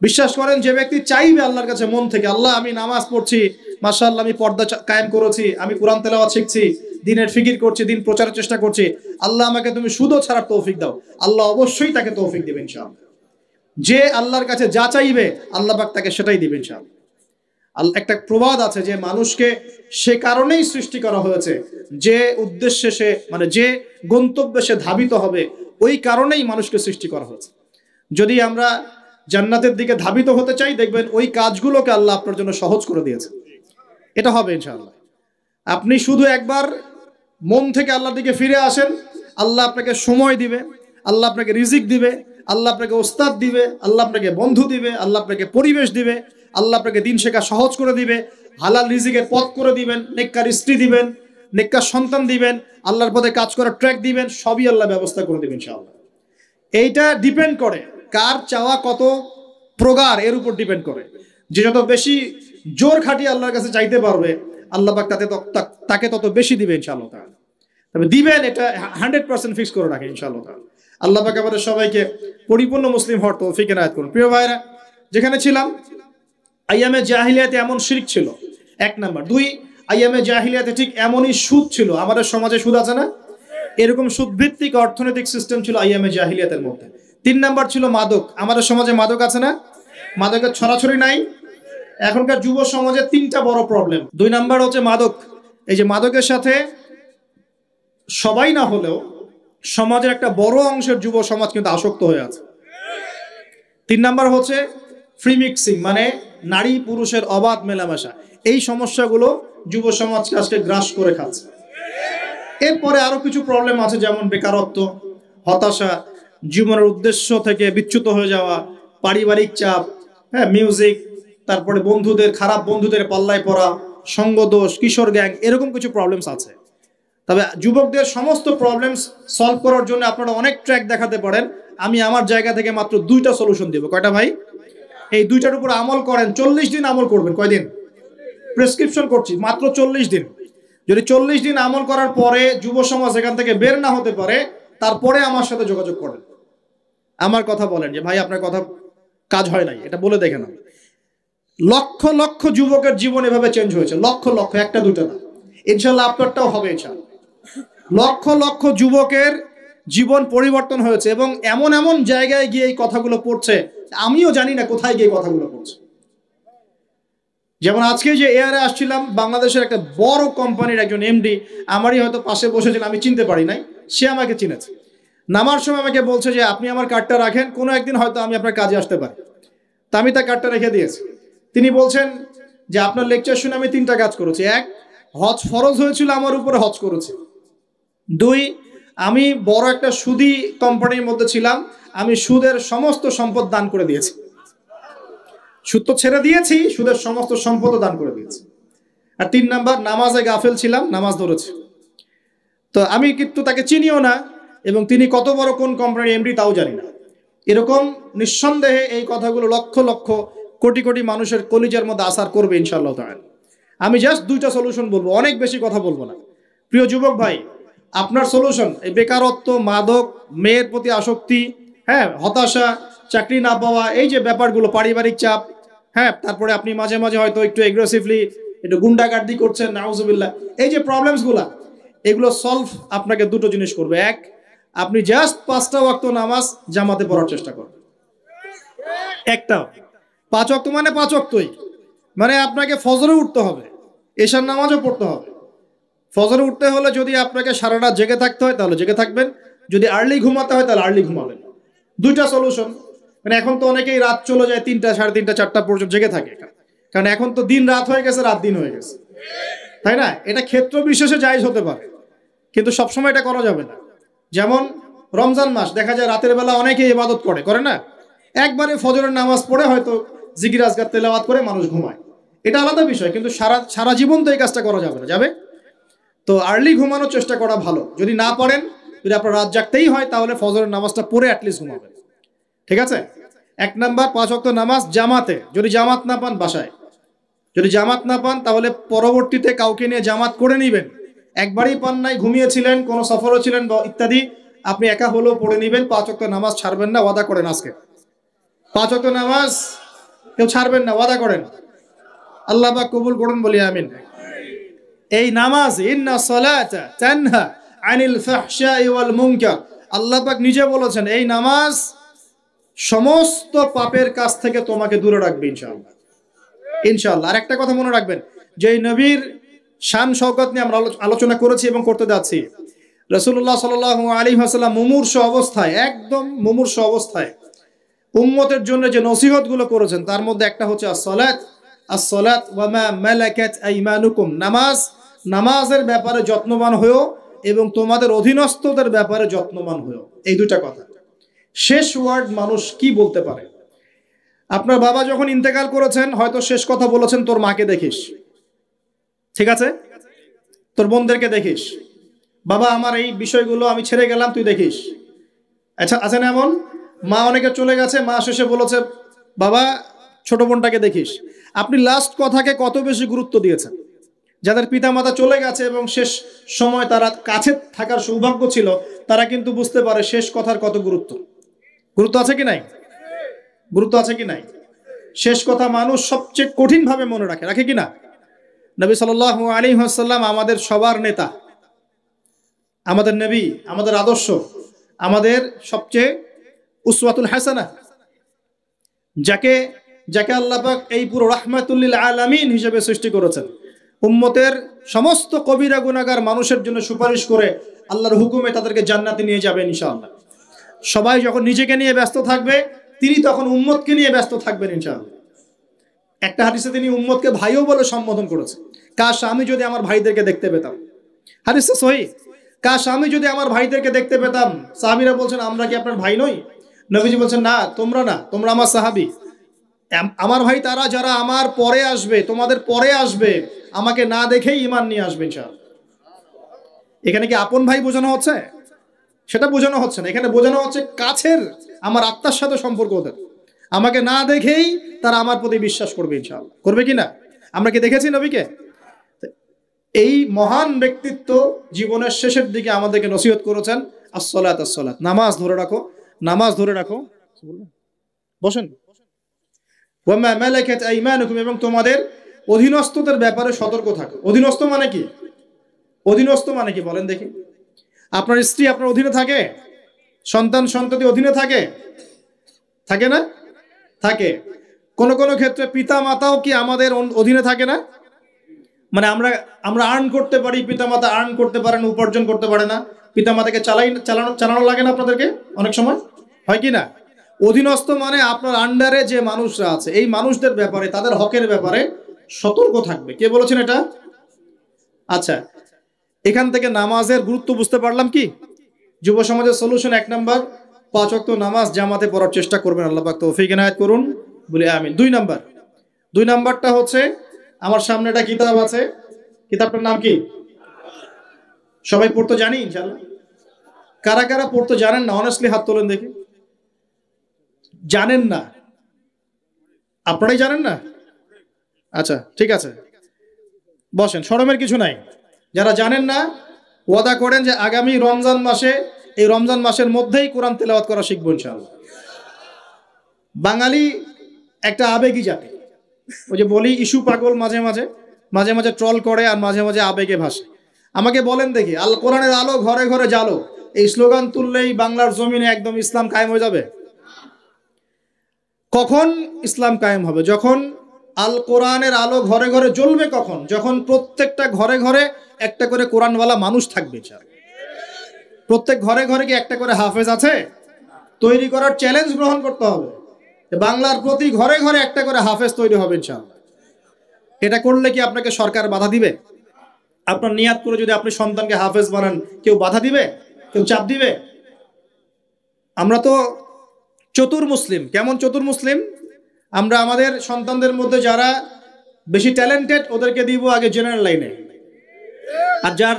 বিশ্বাস করেন, যে ব্যক্তি চাইবে আল্লাহর কাছে মন থেকে, আল্লাহ আমি নামাজ পড়ছি, মাশাআল্লাহ আমি পর্দা কায়েম করেছি, আমি কোরআন তেলাওয়াত শিখছি, দিনের ফিকির করছি, দিন প্রচারের চেষ্টা করছি, আল্লাহ আমাকে তুমি সুদও ছাড়ার তৌফিক দাও, আল্লাহ অবশ্যই তাকে তৌফিক দিবেন ইনশাআল্লাহ। যে আল্লাহর কাছে যা চাইবে আল্লাহ পাক তাকে সেটাই দিবেন ইনশাআল্লাহ। একটা প্রবাদ আছে যে মানুষকে সে কারণেই সৃষ্টি করা হয়েছে, যে উদ্দেশ্যে সে, মানে যে গন্তব্যে সে ধাবিত হবে, ওই কারণেই মানুষকে সৃষ্টি করা হয়েছে। যদি আমরা জান্নাতের দিকে ধাবিত হতে চাই, দেখবেন ওই কাজগুলোকে আল্লাহ আপনার জন্য সহজ করে দিয়েছে। এটা হবে ইনশাআল্লাহ। আপনি শুধু একবার মন থেকে আল্লাহর দিকে ফিরে আসেন, আল্লাহ আপনাকে সময় দিবে, আল্লাহ আপনাকে রিজিক দিবে, আল্লাহ আপনাকে ওস্তাদ দিবে, আল্লাহ আপনাকে বন্ধু দিবে, আল্লাহ আপনাকে পরিবেশ দিবে, আল্লাহ আপনাকে দিন শেখা সহজ করে দিবে, হালাল রিজিকের পথ করে দিবেন, নেককার স্ত্রী দিবেন, নেককার সন্তান দিবেন, আল্লাহর পথে কাজ করার ট্র্যাক দিবেন, সবই আল্লাহ ব্যবস্থা করে দিবেন ইনশাআল্লাহ। এইটা ডিপেন্ড করে কার চাওয়া কত প্রগাঢ়, এর উপর ডিপেন্ড করে। যে যত বেশি জোর খাটিয়ে আল্লাহর কাছে চাইতে পারবে, আল্লাহ পাক তাকে তত বেশি দিবে ইনশাআল্লাহ তাআলা। তবে দিবেন এটা 100% ফিক্স করে রাখে ইনশাআল্লাহ তাআলা। আল্লাহ পাক আমাদের সবাইকে পরিপূর্ণ মুসলিম হওয়ার তৌফিক এনায়েত করুন। প্রিয় ভাইরা, যেখানে ছিলাম, আইয়ামে জাহিলিয়াতে এমন শিরক ছিল, 1 নাম্বার। 2, আইয়ামে জাহিলিয়াতে ঠিক এমনই সুদ ছিল। আমাদের সমাজে সুদ আছে না? এরকম সুদভিত্তিক অর্থনৈতিক সিস্টেম ছিল আইয়ামে জাহিলিয়াতের মধ্যে। 3 নাম্বার ছিল মাদক। আমাদের সমাজে মাদক আছে না? মাদকের ছড়াছড়ি নাই? এখনকার যুব সমাজে 3টা বড় প্রবলেম। 2 নাম্বার হচ্ছে মাদক। এই যে মাদকের সাথে সবাই না হলেও সমাজের একটা বড় অংশের যুব সমাজ কিন্তু আসক্ত হয়ে আছে। 3 নাম্বার হচ্ছে ফ্রি মিক্সিং, মানে নারী পুরুষের অবাধ মেলামেশা। এই সমস্যাগুলো যুব সমাজকে আজকে গ্রাস করে খাচ্ছে। এরপরে আরো কিছু প্রবলেম আছে, যেমন বেকারত্ব, হতাশা, জীবনের উদ্দেশ্য থেকে বিচ্যুত হয়ে যাওয়া, পারিবারিক চাপ, হ্যাঁ, মিউজিক, তারপরে বন্ধুদের, খারাপ বন্ধুদের পাল্লায় পড়া, সঙ্গদোষ, কিশোর গ্যাং, এরকম কিছু প্রবলেমস আছে। তবে যুবকদের সমস্ত প্রবলেমস সলভ করার জন্য আপনারা অনেক ট্র্যাক দেখাতে পারেন। আমি আমার জায়গা থেকে মাত্র 2টা সলিউশন দেব। কয়টা ভাই? এই 2টার উপর আমল করেন। 40 দিন আমল করবেন। কয়দিন? প্রেসক্রিপশন করছি, মাত্র 40 দিন। যদি 40 দিন আমল করার পরে যুব সমাজ এখান থেকে বের না হতে পারে, তারপরে আমার সাথে যোগাযোগ করেন, আমার কথা বলেন যে ভাই আপনার কথা কাজ হয় নাই, এটা বলে দেখেন। লক্ষ লক্ষ যুবকের জীবন এভাবে চেঞ্জ হয়েছে, লক্ষ লক্ষ, 1টা 2টা না। ইনশাল্লাহ আপনারটাও হবে ইনশাল্লাহ। লক্ষ লক্ষ যুবকের জীবন পরিবর্তন হয়েছে এবং এমন এমন জায়গায় গিয়ে এই কথাগুলো পড়ছে, আমিও জানি না কোথায় গিয়ে কথাগুলো পড়ছে। যেমন আজকে যে এয়ারে আসছিলাম, বাংলাদেশের একটা বড় কোম্পানির একজন এমডি আমারই হয়তো পাশে বসেছিল, আমি চিনতে পারি নাই, সে আমাকে চিনেছে। নামার সময় আমাকে বলছে যে আপনি আমার কার্ডটা রাখেন, কোনো একদিন হয়তো আমি আপনার কাজে আসতে পারি। তা আমি তার কার্ডটা রেখে দিয়েছি। তিনি বলছেন যে আপনার লেকচার শুনে আমি 3টা কাজ করেছি। 1, হজ ফরজ হয়েছিল আমার উপরে, হজ করেছি। 2, আমি বড় একটা সুদী কোম্পানির মধ্যে ছিলাম, আমি সুদের সমস্ত সম্পদ দান করে দিয়েছি। সুদ তো ছেড়ে দিয়েছি, সুদের সমস্ত সম্পদও দান করে দিয়েছি। আর 3 নাম্বার, নামাজে গাফেল ছিলাম, নামাজ ধরেছি। তো আমি কিন্তু তাকে চিনিও না এবং তিনি কত বড় কোন কোম্পানির এমডি তাও জানি না। এরকম নিঃসন্দেহে এই কথাগুলো লক্ষ লক্ষ কোটি কোটি মানুষের কলিজার মধ্যে আসার করবে ইনশাআল্লাহ তাআলা। আমি জাস্ট 2টা সলিউশন বলবো, অনেক বেশি কথা বলবো না। প্রিয় যুবক ভাই, আপনার সলিউশন এই বেকারত্ব, মাদক, মেয়ের প্রতি আসক্তি, হ্যাঁ, হতাশা, চাকরি না পাওয়া, এই যে ব্যাপারগুলো, পারিবারিক চাপ, হ্যাঁ, তারপরে আপনি মাঝে মাঝে হয়তো একটু এগ্রেসিভলি একটু গুন্ডাগার্দি করছেন, নাউজুবিল্লাহ, এই যে প্রবলেমসগুলো, এগুলো সলভ আপনাকে 2টো জিনিস করবে। 1, আপনি জাস্ট 5টা ওয়াক্ত নামাজ জামাতে পড়ার চেষ্টা করবেন। একটা 5 ওয়াক্ত মানে 5 ওয়াক্তই, মানে আপনাকে ফজরে উঠতে হবে, এশার নামাজও পড়তে হবে। ফজরে উঠতে হলে যদি আপনাকে সারা রাত জেগে থাকতে হয় তাহলে জেগে থাকবেন, যদি আর্লি ঘুমাতে হয় তাহলে আর্লি ঘুমাবেন। 2টা সলিউশন। মানে এখন তো অনেকেই রাত চলে যায় 3টা, 3:30, 4টা পর্যন্ত জেগে থাকে, কারণ এখন তো দিন রাত হয়ে গেছে, রাত দিন হয়ে গেছে, তাই না? এটা ক্ষেত্র বিশেষে জায়েজ হতে পারে, কিন্তু সবসময় এটা করা যাবে না। যেমন রমজান মাস, দেখা যায় রাতের বেলা অনেকে ইবাদত করে না, একবারে ফজরের নামাজ পড়ে হয়তো জিকির আজকার তেলাওয়াত করে মানুষ ঘুমায়, এটা আলাদা বিষয়, কিন্তু সারা জীবন তো এই কাজটা করা যাবে না, যাবে? তো আর্লি ঘুমানোর চেষ্টা করা ভালো। যদি না পারেন, যদি আপনার রাত জাগতেই হয়, তাহলে ফজরের নামাজটা পড়ে অ্যাটলিস্ট ঘুমাবেন, ঠিক আছে? 1 নাম্বার, 5 ওয়াক্ত নামাজ জামাতে। যদি জামাত না পান বাসায়, যদি জামাত না পান তাহলে পরবর্তীতে কাউকে নিয়ে জামাত করে নেবেন। একবারই পান নাই, ঘুমিয়েছিলেন, কোনো সফরও ছিলেন বা ইত্যাদি, আপনি একা হলেও পড়ে নেবেন। 5 ওয়াক্ত নামাজ ছাড়বেন না, ওয়াদা করেন আজকে 5 ওয়াক্ত নামাজ কেউ ছাড়বেন না, ওয়াদা করেন। আল্লাহ পাক কবুল করুন, বলি আমিন। এই নামাজ, ইন্না সালাতা তানহা আনিল ফাহশাই ওয়াল মুনকার, আল্লাহ পাক নিজে বলেছেন এই নামাজ সমস্ত পাপের কাছ থেকে তোমাকে দূরে রাখবে ইনশাআল্লাহ, ইনশাআল্লাহ। আর একটা কথা মনে রাখবেন, যে নবীর শান শওকত নিয়ে আমরা আলোচনা করেছি এবং করতে যাচ্ছি। রাসূলুল্লাহ সাল্লাল্লাহু আলাইহি ওয়াসাল্লাম মুমূর্ষু অবস্থায়, একদম মুমূর্ষু অবস্থায়, উম্মতের জন্য যে নসিহতগুলো করেছেন তার মধ্যে একটা হচ্ছে as-salat ওয়া মা মালাকাত আইমানুকুম, নামাজের ব্যাপারে যত্নবান হয়েও এবং তোমাদের অধীনস্থদের ব্যাপারে যত্নবান হয়েও। এই দুটা কথা। শেষ ওয়ার্ড মানুষ কি বলতে পারে? আপনার বাবা যখন ইন্তেকাল করেছেন হয়তো শেষ কথা বলেছেন তোর মাকে দেখিস, ঠিক আছে, তোর বোনদেরকে দেখিস, বাবা আমার এই বিষয়গুলো আমি ছেড়ে গেলাম তুই দেখিস। আচ্ছা, আছে না এমন? মা অনেকে চলে গেছে, মা শেষে বলেছে বাবা ছোট বোনটাকে দেখিস। আপনি লাস্ট কথাকে কত বেশি গুরুত্ব দিয়েছেন? যাদের পিতা মাতা চলে গেছে এবং শেষ সময় তারা কাছে থাকার সৌভাগ্য ছিল, তারা কিন্তু বুঝতে পারে শেষ কথার কত গুরুত্ব আছে কি নাই? গুরুত্ব আছে কি নাই? শেষ কথা মানুষ সবচেয়ে কঠিনভাবে মনে রাখে কি না? নবী সাল্লাল্লাহু আলাইহি ওয়াসাল্লাম আমাদের সবার নেতা, আমাদের নবী, আমাদের আদর্শ, আমাদের সবচেয়ে উসওয়াতুল হাসানা, যাকে আল্লাহ পাক এই পুরো রাহমাতুল লিল আলামিন হিসেবে সৃষ্টি করেছেন। উম্মতের সমস্ত কবিরা গুনাহগার মানুষের জন্য সুপারিশ করে আল্লাহর হুকুমে তাদেরকে জান্নাতে নিয়ে যাবেন ইনশাআল্লাহ। সবাই যখন নিজেকে নিয়ে ব্যস্ত থাকবে, তিনি তখন উম্মতকে নিয়ে ব্যস্ত থাকবেন ইনশাআল্লাহ। একটা হাদিসে তিনি উম্মতকে ভাইও বলে সম্বোধন করেছেন। কাশ আমি যদি আমার ভাইদেরকে দেখতে পেতাম, হাদিসটা সহিহ, কাশ আমি যদি আমার ভাইদেরকে দেখতে পেতাম। সাহাবীরা বলছেন আমরা কি আপনার ভাই নই? নবীজি বলছেন না, তোমরা আমার সাহাবী। আমার ভাই তারা যারা আমার পরে আসবে, তোমাদের পরে আসবে, আমাকে না দেখেই ঈমান নিয়ে আসবে ইনশাআল্লাহ। এখানে কি আপন ভাই বোঝানো হচ্ছে? সেটা বোঝানো হচ্ছে না। এখানে বোঝানো হচ্ছে কাছের, আমার আত্মার সাথে সম্পর্ক ওদের। আমাকে না দেখেই তারা আমার প্রতি বিশ্বাস করবে ইনশাআল্লাহ। করবে কি না? আমরা কি দেখেছি নবীকে? এই মহান ব্যক্তিত্ব জীবনের শেষের দিকে আমাদেরকে নসিহত করেছেন as-salat, নামাজ ধরে রাখো। বসেন। ওয়া মা মালাকাত আইমানুকুম, এবং তোমাদের অধীনস্থদের ব্যাপারে সতর্ক থাকো। অধীনস্থ মানে কি বলেন দেখি? আপনার স্ত্রী আপনার অধীনে থাকে? সন্তান সন্ততি অধীনে থাকে না? থাকে। কোন ক্ষেত্রে পিতা মাতাও কি আমাদের অধীনে থাকে না? মানে আমরা আর্ন করতে পারি, পিতা মাতা আর্ন করতে পারেন, উপার্জন করতে পারে না। পিতা মাতাকে চালানো লাগে না আপনাদেরকে অনেক সময়, হয় কি না? অধীনস্থ মানে আপনার আন্ডারে যে মানুষরা আছে, এই মানুষদের ব্যাপারে, তাদের হকের ব্যাপারে সতর্ক থাকবে। কে বলেছেন এটা? আচ্ছা, এখান থেকে নামাজের গুরুত্ব বুঝতে পারলাম কি? যুব সমাজের সলিউশন 1 নাম্বার, 5 ওয়াক্ত নামাজ জামাতে পড়ার চেষ্টা করবেন। আল্লাহ পাক তৌফিক ইনায়াত করুন, বলি আমিন। 2 নাম্বারটা হচ্ছে, আমার সামনে একটা কিতাব আছে, কিতাবটার নাম কি? সবাই পড়তে জানি ইনশাআল্লাহ? কারা পড়তে জানেন না অনেস্টলি হাত তোলেন দেখি। জানেন না? আপনারাই জানেন না? আচ্ছা ঠিক আছে, বসেন, শরমের কিছু নাই। যারা জানেন না ওয়াদা করেন যে আগামী রমজান মাসে, এই রমজান মাসের মধ্যেই কোরআন তেলাওয়াত করা শিখবো ইনশাআল্লাহ। বাঙালি একটা আবেগী জাতি। ওই যে বলি ইস্যু পাগল, মাঝে মাঝে ট্রল করে আর মাঝে মাঝে আবেগে ভাসে। আমাকে বলেন দেখি, আল কোরআনের আলো ঘরে ঘরে জ্বালো, এই স্লোগান তুললেই বাংলার জমিনে একদম ইসলাম কায়েম হয়ে যাবে? কখন ইসলাম কায়েম হবে? যখন আল কোরআনের আলো ঘরে ঘরে জ্বলবে। কখন? যখন প্রত্যেকটা ঘরে ঘরে একটা করে কোরআনওয়ালা মানুষ থাকবে। প্রত্যেক ঘরে ঘরে কি একটা করে হাফেজ আছে? তৈরি করার চ্যালেঞ্জ গ্রহণ করতে হবে। বাংলার প্রতি ঘরে ঘরে একটা করে হাফেজ তৈরি হবে ইনশাআল্লাহ। এটা করলে কি আপনাকে সরকার বাধা দিবে? আপনার নিয়াত করে যদি আপনি সন্তানকে হাফেজ বানান, কেউ বাধা দিবে? কেউ চাপ দিবে? আমরা তো চতুর মুসলিম। কেমন চতুর মুসলিম? আমরা আমাদের সন্তানদের মধ্যে যারা বেশি ট্যালেন্টেড ওদেরকে দিব আগে জেনারেল লাইনে, আর যার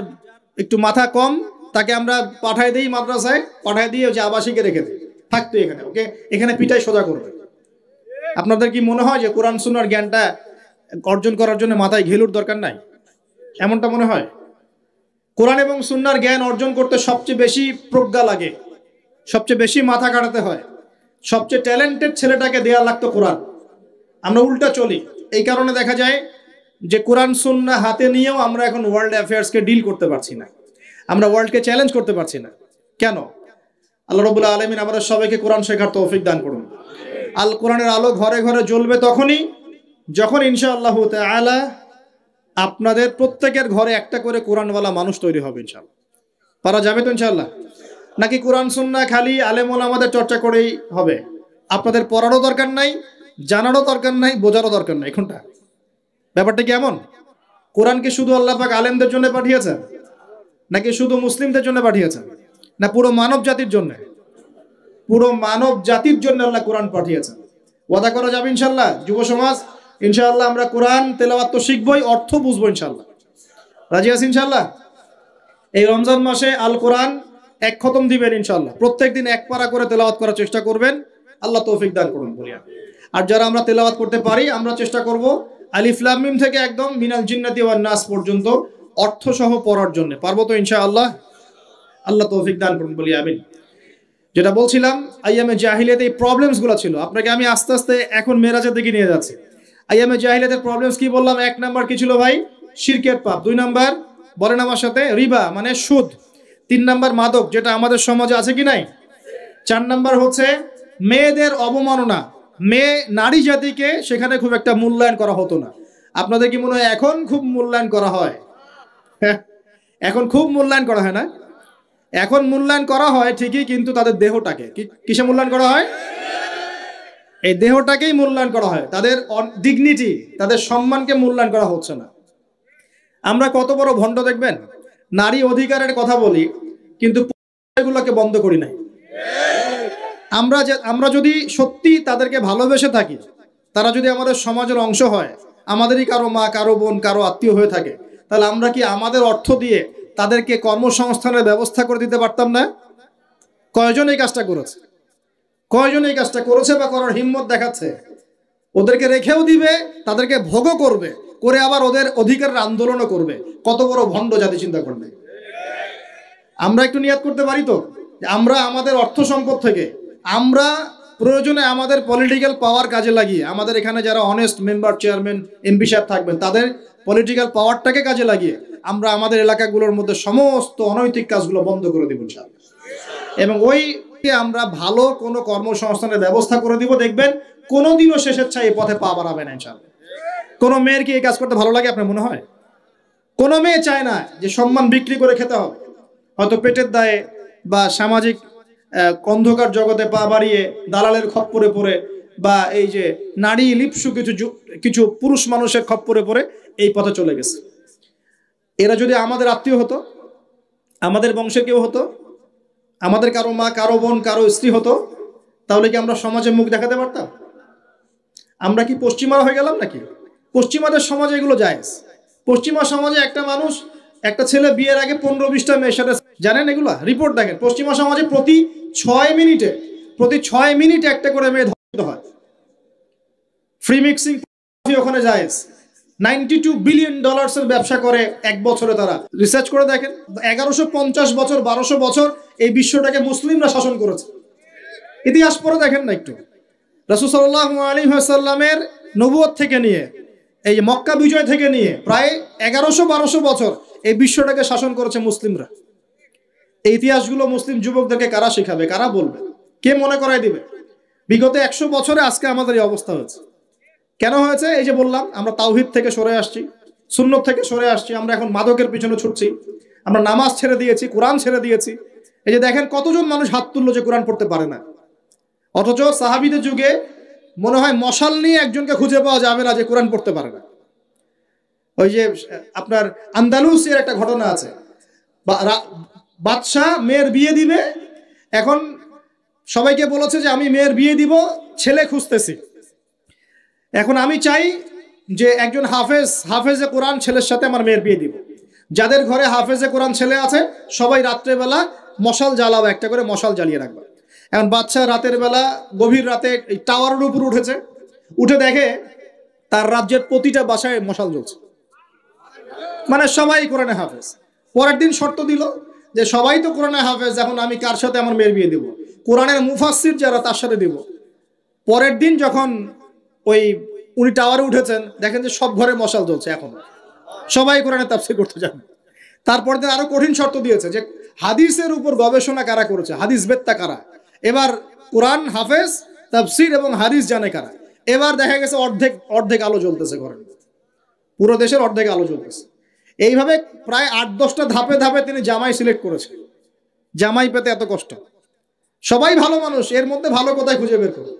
একটু মাথা কম তাকে আমরা পাঠায় দিই মাদ্রাসায়, পাঠায় দিয়ে যে আবাসিকে রেখে দিই, থাকতো এখানে, ওকে এখানে পিটাই সোজা করবে। আপনাদের কি মনে হয় যে কোরআন সুন্নাহর জ্ঞানটা অর্জন করার জন্য মাথায় ঘেলুর দরকার নাই? এমনটা মনে হয়? কোরআন এবং সুন্নাহর জ্ঞান অর্জন করতে সবচেয়ে বেশি প্রজ্ঞা লাগে, সবচেয়ে বেশি মাথা কাটাতে হয়। সবচেয়ে ট্যালেন্টেড ছেলেটাকে দেয়া লাগতো কোরআন। আমরা উল্টা চলি। এই কারণে দেখা যায় যে কোরআন সুন্নাহ হাতে নিয়েও আমরা এখন ওয়ার্ল্ড অ্যাফেয়ার্সকে ডিল করতে পারছি না, আমরা ওয়ার্ল্ডকে চ্যালেঞ্জ করতে পারছি না। কেন? আল্লাহ রাব্বুল আলামিন আমাদের সবাইকে কোরআন শেখার তৌফিক দান করুন। আল কোরআনের আলো ঘরে ঘরে জ্বলবে তখনই যখন ইনশাআল্লাহ তাআলা আপনাদের প্রত্যেকের ঘরে একটা করে কোরআনওয়ালা মানুষ তৈরি হবে ইনশাআল্লাহ। পারা যাবে তো ইনশাআল্লাহ? নাকি কোরআন সুন্নাহ খালি আলেম ওলামাদের চর্চা করেই হবে? আপনাদের পড়ারও দরকার নাই, জানারও দরকার নাই, বোঝারও দরকার নাই। কোনটা? ব্যাপারটা কি এমন? কোরআন কি শুধু আল্লাহ পাক আলেমদের জন্য পাঠিয়েছেন, নাকি শুধু মুসলিমদের জন্য পাঠিয়েছেন, না পুরো মানব জাতির জন্য? পুরো মানব জাতির জন্য আল্লাহ কোরআন পাঠিয়েছেন। ওয়াদা করা যাবে ইনশাল্লাহ যুব সমাজ? ইনশাআল্লাহ আমরা কোরআন তেলাওয়াত তো শিখবই, অর্থ বুঝবো ইনশাল্লাহ। রাজি আছি ইনশাল্লাহ? এই রমজান মাসে আল কোরআন এক খতম দিবেন ইনশাল্লাহ। প্রত্যেকদিন এক পারা করে তেলাওয়াত করার চেষ্টা করবেন, আল্লাহ তৌফিক দান করুন বলিয়া। আর যারা আমরা তেলাওয়াত করতে পারি, আমরা চেষ্টা করব আলিফ লাম মিম থেকে একদম মিনাল জিন্নাতি ওয়ান নাস পর্যন্ত অর্থ সহ পড়ার জন্য। পারবো তো ইনশাআল্লাহ? আল্লাহ তৌফিক দান করুন বলি আমিন। যেটা বলছিলাম, আইয়ামে জাহিলিয়াতে এই প্রবলেমসগুলো ছিল। আপনাকে আমি আস্তে আস্তে এখন মেরাজের দিকে নিয়ে যাচ্ছি। আইয়ামে জাহিলিয়াতের প্রবলেমস কি বললাম? 1 নাম্বার কি ছিল ভাই? শিরকের পাপ। 2 নাম্বার বলেন আমার সাথে, রিবা মানে সুদ। 3 নাম্বার মাদক, যেটা আমাদের সমাজে আছে কি নাই? 4 নাম্বার হচ্ছে মেয়েদের অবমাননা। মেয়ে নারী জাতিকে সেখানে খুব একটা মূল্যায়ন করা হতো না। আপনাদের কি মনে হয় এখন খুব মূল্যায়ন করা হয়? এখন খুব মূল্যায়ন করা হয় না? এখন মূল্যায়ন করা হয় ঠিকই, কিন্তু তাদের দেহটাকে কিসে মূল্যায়ন করা হয়? এই দেহটাকেই মূল্যায়ন করা হয়। তাদের ডিগনিটি, তাদের সম্মানকে মূল্যায়ন করা হচ্ছে না। আমরা কত বড় ভণ্ড দেখবেন। নারী অধিকারের কথা বলি, কিন্তু এগুলোকে বন্ধ করি নাই। আমরা যদি সত্যি তাদেরকে ভালোবেসে থাকি, তারা যদি আমাদের সমাজের অংশ হয়, আমাদেরই কারো মা, কারো বোন, কারো আত্মীয় হয়ে থাকে, তাহলে আমরা কি আমাদের অর্থ দিয়ে তাদেরকে কর্মসংস্থানের ব্যবস্থা করে দিতে পারতাম না? কয়জন এই কাজটা করেছে? কয়জন এই কাজটা করেছে বা করার হিম্মত দেখাচ্ছে? ওদেরকে রেখেও দিবে, তাদেরকে ভোগও করবে, করে আবার ওদের অধিকারের আন্দোলনও করবে। কত বড় ভণ্ড জাতি চিন্তা করবে। আমরা একটু নিয়াত করতে পারি তো, আমরা আমাদের অর্থ সম্পদ থেকে আমরা প্রয়োজনে আমাদের পলিটিক্যাল পাওয়ার কাজে লাগিয়ে, আমাদের এখানে যারা অনেস্ট মেম্বার, চেয়ারম্যান, এমপি সাহেব থাকবেন, তাদের পলিটিক্যাল পাওয়ারটাকে কাজে লাগিয়ে আমরা আমাদের এলাকাগুলোর মধ্যে সমস্ত অনৈতিক কাজগুলো বন্ধ করে দিব ইনশাআল্লাহ। এবং ওইকে আমরা ভালো কোনো কর্মসংস্থানের ব্যবস্থা করে দিব। দেখবেন কোনোদিনও শেষের ছাই এই পথে পা বাড়াবে না ইনশাআল্লাহ। কোনো মেয়ের কি এই কাজ করতে ভালো লাগে আপনার মনে হয়? কোনো মেয়ে চায় না যে সম্মান বিক্রি করে খেতে হবে, হয়তো পেটের দায়ে বা সামাজিক অন্ধকার জগতে পা বাড়িয়ে দালালের খপ্পরে পড়ে, বা এই যে নারী লিপসু কিছু পুরুষ মানুষের খপ্পরে পড়ে এই পথে চলে গেছে। এরা যদি আমাদের আত্মীয় হতো, আমাদের বংশের কেউ হতো, আমাদের কারো মা, কারো বোন, কারো স্ত্রী হতো, তাহলে কি আমরা সমাজে মুখ দেখাতে পারতাম? আমরা কি পশ্চিমা হয়ে গেলাম নাকি? পশ্চিমাদের সমাজে এগুলো জায়েজ। পশ্চিমা সমাজে একটা মানুষ, একটা ছেলে বিয়ের আগে 15-20টা মেয়ের সাথে, জানেন এগুলা? রিপোর্ট দেখেন, পশ্চিমা সমাজে প্রতি 6 মিনিটে একটা করে মেয়ে ধর্ষিত হয়। ফ্রি মিক্সিং ওখানে জায়েজ। $92 বিলিয়ন ব্যবসা করে এক বছরে। তারা রিসার্চ করে দেখেন, 1150 বছর, 1200 বছর এই বিশ্বটাকে মুসলিমরা শাসন করেছে। ইতিহাস পড়ে দেখেন না একটু। রাসূল সাল্লাল্লাহু আলাইহি ওয়াসাল্লামের নবুয়ত থেকে নিয়ে, এই যে মক্কা বিজয় থেকে নিয়ে প্রায় 1100-1200 বছর এই বিশ্বটাকে শাসন করেছে মুসলিমরা। এই ইতিহাসগুলো মুসলিম যুবকদেরকে কারা শেখাবে, কারা বলবে, কে মনে করাই দিবে? বিগত 100 বছরে আজকে আমাদের এই অবস্থা হয়েছে। কেন হয়েছে? এই যে বললাম, আমরা তাওহীদ থেকে সরে আসছি, সুন্নত থেকে সরে আসছি, আমরা এখন মাদকের পিছনে ছুটছি, আমরা নামাজ ছেড়ে দিয়েছি, কোরআন ছেড়ে দিয়েছি। এই যে দেখেন কতজন মানুষ হাত তুললো যে কোরআন পড়তে পারে না। অথচ সাহাবীদের যুগে মনে হয় মশাল নিয়ে একজনকে খুঁজে পাওয়া যাবে না যে কোরআন পড়তে পারে না। ওই যে আপনার আন্দালুসের একটা ঘটনা আছে, বাদশাহ মেয়ের বিয়ে দিবে, এখন সবাইকে বলেছে যে আমি মেয়ের বিয়ে দিব, ছেলে খুঁজতেছি। এখন আমি চাই যে একজন হাফেজে কোরআন ছেলের সাথে আমার মেয়ের বিয়ে দিব। যাদের ঘরে হাফেজে কোরআন ছেলে আছে সবাই রাত্রেবেলা মশাল জ্বালাবে, একটা করে মশাল জ্বালিয়ে রাখবে। এখন বাচ্চা রাতের বেলা গভীর রাতে এই টাওয়ারের উপর উঠেছে, উঠে দেখে তার রাজ্যের প্রতিটা বাসায় মশাল জ্বলছে, মানে সবাই কোরআনে হাফেজ। পরের দিন শর্ত দিল যে সবাই তো কোরআনে হাফেজ, এখন আমি কার সাথে আমার মেয়ের বিয়ে দিব? কোরআনের মুফাসসির যারা তার সাথে দিব। পরের দিন যখন উনি টাওয়ারে উঠেছেন, দেখেন যে সব ঘরে মশাল জ্বলছে, এখন সবাই কোরআনে তাফসীর করতে যান। তারপর দিন আরো কঠিন শর্ত দিয়েছে যে হাদিসের উপর গবেষণা কারা করেছে, হাদিস বেত্তা কারা, এবার কোরআন হাফেজ, তাফসীর এবং হাদিস জানে কারা। এবার দেখা গেছে অর্ধেক আলো জ্বলতেছে ঘরে, পুরো দেশের অর্ধেক আলো জ্বলতেছে। এইভাবে প্রায় 8-10টা ধাপে ধাপে তিনি জামাই সিলেক্ট করেছেন। জামাই পেতে এত কষ্ট, সবাই ভালো মানুষ, এর মধ্যে ভালো কোথায় খুঁজে বের করো।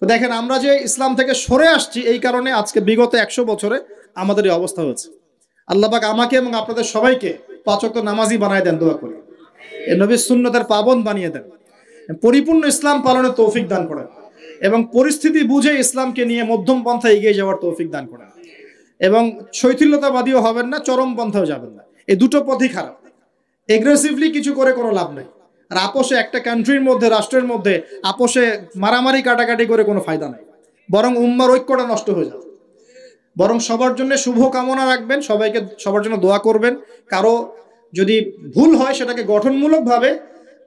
তো দেখেন আমরা যে ইসলাম থেকে সরে আসছি এই কারণে আজকে বিগত 100 বছরে আমাদের এই অবস্থা হয়েছে। আল্লাহ পাক আমাকে এবং আপনাদের সবাইকে 5 ওয়াক্ত নামাজি বানায় দেন, দোয়া করি। এই নবীর সুন্নতের পাবন বানিয়ে দেন, পরিপূর্ণ ইসলাম পালনের তৌফিক দান করেন এবং পরিস্থিতি বুঝে ইসলামকে নিয়ে মধ্যম পন্থা এগিয়ে যাওয়ার তৌফিক দান করেন এবং শৈথিল্যতাবাদীও হবেন না, চরম পন্থাও যাবেন না। এই দুটো পথই খারাপ। এগ্রেসিভলি কিছু করে কোনো লাভ নেই। আর আপোষে একটা কান্ট্রির মধ্যে, রাষ্ট্রের মধ্যে আপোষে মারামারি কাটাকাটি করে কোনো ফায়দা নাই, বরং উম্মার ঐক্যটা নষ্ট হয়ে যাবে। বরং সবার জন্য শুভ কামনা রাখবেন, সবাইকে সবার জন্য দোয়া করবেন। কারো যদি ভুল হয় সেটাকে গঠনমূলকভাবে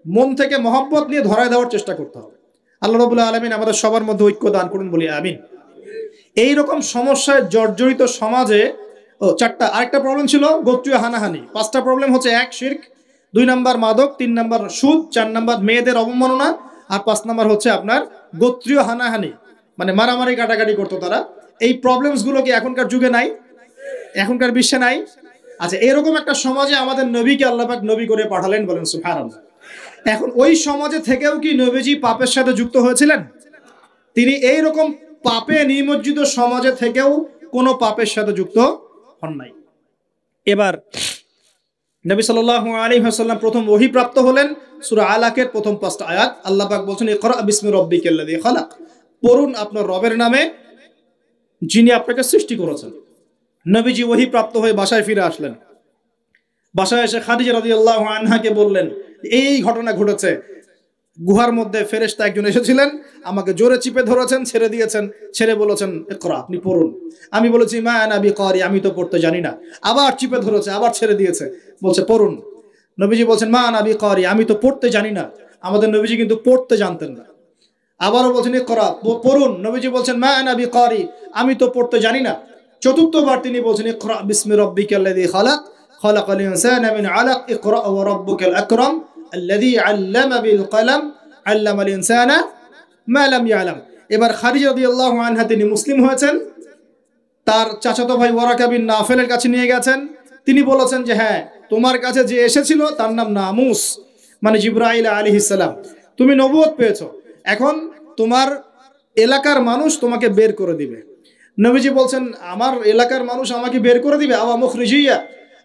মন থেকে মহব্বত নিয়ে ধরায় দেওয়ার চেষ্টা করতে হবে। আল্লাহ রাব্বুল আলামিন আমাদের সবার মধ্যে ঐক্য দান করুন, বলি আমিন। এইরকম সমস্যায় জর্জরিত সমাজে চারটা, আরেকটা প্রবলেম ছিল গোত্রীয় হানাহানি। 5টা প্রবলেম হচ্ছে: 1 শিরক, 2 নাম্বার মাদক, 3 নাম্বার সুদ, 4 নাম্বার মেয়েদের অবমাননা, আর 5 নাম্বার হচ্ছে আপনার গোত্রীয় হানাহানি, মানে মারামারি কাটাকাটি করতো তারা। এই প্রবলেমস গুলো কি এখনকার যুগে নাই? এখনকার বিশ্বে নাই? আচ্ছা, এরকম একটা সমাজে আমাদের নবীকে আল্লাহ পাক নবী করে পাঠালেন, বলেন সুবহানাল্লাহ। এখন ওই সমাজে থেকেও কি নবীজি পাপের সাথে যুক্ত হয়েছিলেন? তিনি এইরকম পাপে নিমজ্জিত সমাজে থেকেও কোনো পাপের সাথে যুক্ত হন নাই। এবার নবী সাল্লাল্লাহু আলাইহি ওয়াসাল্লাম প্রথম ওহী প্রাপ্ত হলেন সূরা আলাকের প্রথম 5টা আয়াত। আল্লাহ পাক বলেন, ইকরা বিসমি রাব্বিকাল্লাযী খালাক, পড়ুন আপনার রবের নামে যিনি আপনাকে সৃষ্টি করেছেন। নবীজি ওহী প্রাপ্ত হয়ে বাসায় ফিরে আসলেন। বাসায় এসে খাদিজা রাদিয়াল্লাহু আনহাকে বললেন, এই ঘটনা ঘটেছে, গুহার মধ্যে ফেরেশতা একজন এসেছিলেন, আমাকে জোরে চিপে ধরেছেন, ছেড়ে দিয়েছেন, ছেড়ে বলেছেন ইকরা, আপনি পড়ুন। আমি বলেছি মা আনা বিকারি, আমি তো পড়তে জানি না। আবার চিপে ধরেছে, আবার ছেড়ে দিয়েছে, বলছে পড়ুন। নবীজি বলছেন মা আনা বিকারি, আমি তো পড়তে জানি না। আমাদের নবীজি কিন্তু পড়তে জানতেন না। আবারও বলছেন ইকরা, পড়ুন। নবীজি বলছেন মা আনা বিকারি, আমি তো পড়তে জানি না। চতুর্থবার তিনি বলছেন ইকরা বিসমি রাব্বিকাল্লাযী খালাক, খালাকাল ইনসানা মিন আলাক, ইকরা ওয়া রাব্বুকাল আকরাম আল্লাযী আল্লামা বিল কলম আল্লামাল ইনসানা মা লাম ইয়ালাম। এবার খাদিজা রাদিয়াল্লাহু আনহা তিনি মুসলিম হয়েছেন। তার চাচাতো ভাই ওয়ারাকা বিন নাফেলের কাছে নিয়ে গেছেন। তিনি বলেছেন যে হ্যাঁ, তোমার কাছে যে এসেছিল তার নাম নামুস, মানে জিবরাইল আলাইহিস সালাম। তুমি নবুয়ত পেয়েছো, এখন তোমার এলাকার মানুষ তোমাকে বের করে দিবে। নবীজি বলছেন আমার এলাকার মানুষ আমাকে বের করে দিবে?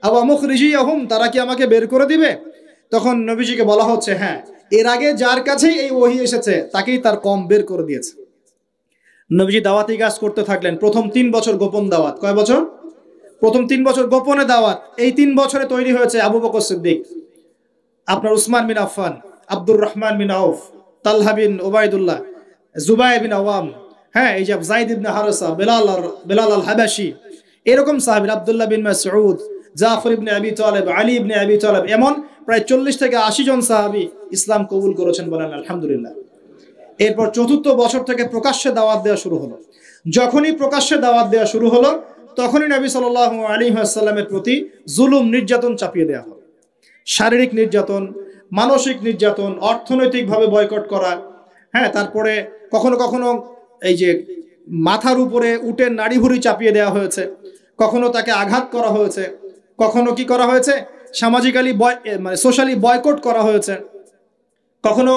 আওয়া মুখরিজিয়াহুম, তারা কি আমাকে বের করে দিবে? তখন নবীজিকে বলা হচ্ছে হ্যাঁ, এর আগে যার কাছেই এই ওহী এসেছে তাকেই তার কম বের করে দিয়েছে। নবীজি দাওয়াতি কাজ করতে থাকলেন। প্রথম 3 বছর গোপন দাওয়াত। কয় বছর? প্রথম 3 বছর গোপনে দাওয়াত। এই 3 বছরে তৈরি হয়েছে আবু বকর সিদ্দিক, আপনার উসমান বিন আফফান, আব্দুর রহমান বিন আউফ, তালহা বিন উবাইদুল্লাহ, জুবাইর বিন আওয়াম, হ্যাঁ, এই যে যায়েদ ইবনে হারেসা, বেলাল আল হাবাশি, এরকম সাহাবী, আব্দুল্লাহ বিন মাসউদ, জাফর ইবনে আবি তালেব, আলী ইবনে আবি তালেব, এমন প্রায় 40 থেকে 80 জন সাহাবী ইসলাম কবুল করেছেন, বলেন আলহামদুলিল্লাহ। এরপর 4র্থ বছর থেকে প্রকাশ্যে দাওয়াত দেওয়া শুরু হলো। যখনই প্রকাশ্যে দাওয়াত দেওয়া শুরু হলো তখনই নবী সাল্লাল্লাহু আলাইহি ওয়াসাল্লামের প্রতি জুলুম, নির্যাতন চাপিয়ে দেওয়া হলো। শারীরিক নির্যাতন, মানসিক নির্যাতন, অর্থনৈতিকভাবে বয়কট করা, হ্যাঁ, তারপরে কখনো কখনো এই যে মাথার উপরে উটের নাড়িভুড়ি চাপিয়ে দেওয়া হয়েছে, কখনো তাকে আঘাত করা হয়েছে, কখনো কি করা হয়েছে সামাজিক্যালি মানে সোশ্যালি বয়কট করা হয়েছে, কখনো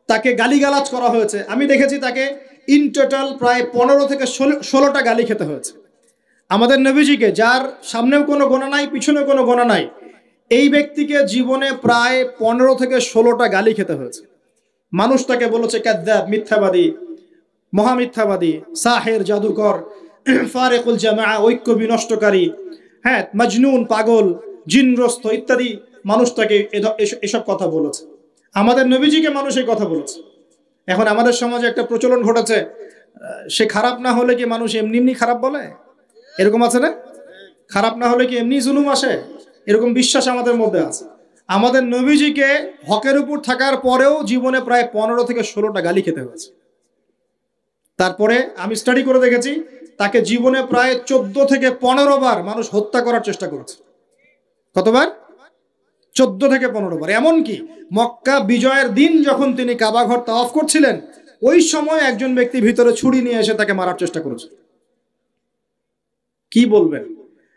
তাকে গালিগালাজ করা হয়েছে। আমি দেখেছি তাকে ইন টোটাল প্রায় 15 থেকে 16টা গালি খেতে হয়েছে। আমাদের নবীজিকে, যার সামনেও কোনো গোনা নাই, পিছনেও কোনো গোনা নাই, এই ব্যক্তিকে জীবনে প্রায় 15 থেকে 16টা গালি খেতে হয়েছে। মানুষ তাকে বলেছে কাযযাব, মিথ্যাবাদী, মহামিথ্যাবাদী, সাহের, জাদুকর, ফারিকুল জামাআ, ঐক্য বিনষ্টকারী, হ্যাঁ, মজনুন, পাগল, জিনগ্রস্ত ইত্যাদি মানুষ তাকে এসব কথা বলেছে। আমাদের নবীজিকে মানুষ এই কথা বলেছে। এখন আমাদের সমাজে একটা প্রচলন ঘটেছে, সে খারাপ না হলে কি মানুষ এমনি এমনি খারাপ বলে? এরকম আছে না? খারাপ না হলে কি এমনি জুলুম আসে? এরকম বিশ্বাস আমাদের মধ্যে আছে। আমাদের নবীজিকে হকের উপর থাকার পরেও জীবনে প্রায় 15 থেকে 16টা গালি খেতে হয়েছে। তারপরে আমি স্টাডি করে দেখেছি তাকে জীবনে প্রায় 14 থেকে 15 বার মানুষ হত্যা করার চেষ্টা করেছে। কতবার? 14 থেকে 15 বার। এমনকি মক্কা বিজয়ের দিন যখন তিনি কাবা ঘর তাওয়াফ করছিলেন, ওই সময় একজন ব্যক্তি ভিতরে ছুরি নিয়ে এসে তাকে মারার চেষ্টা করেছে। কি বলবেন?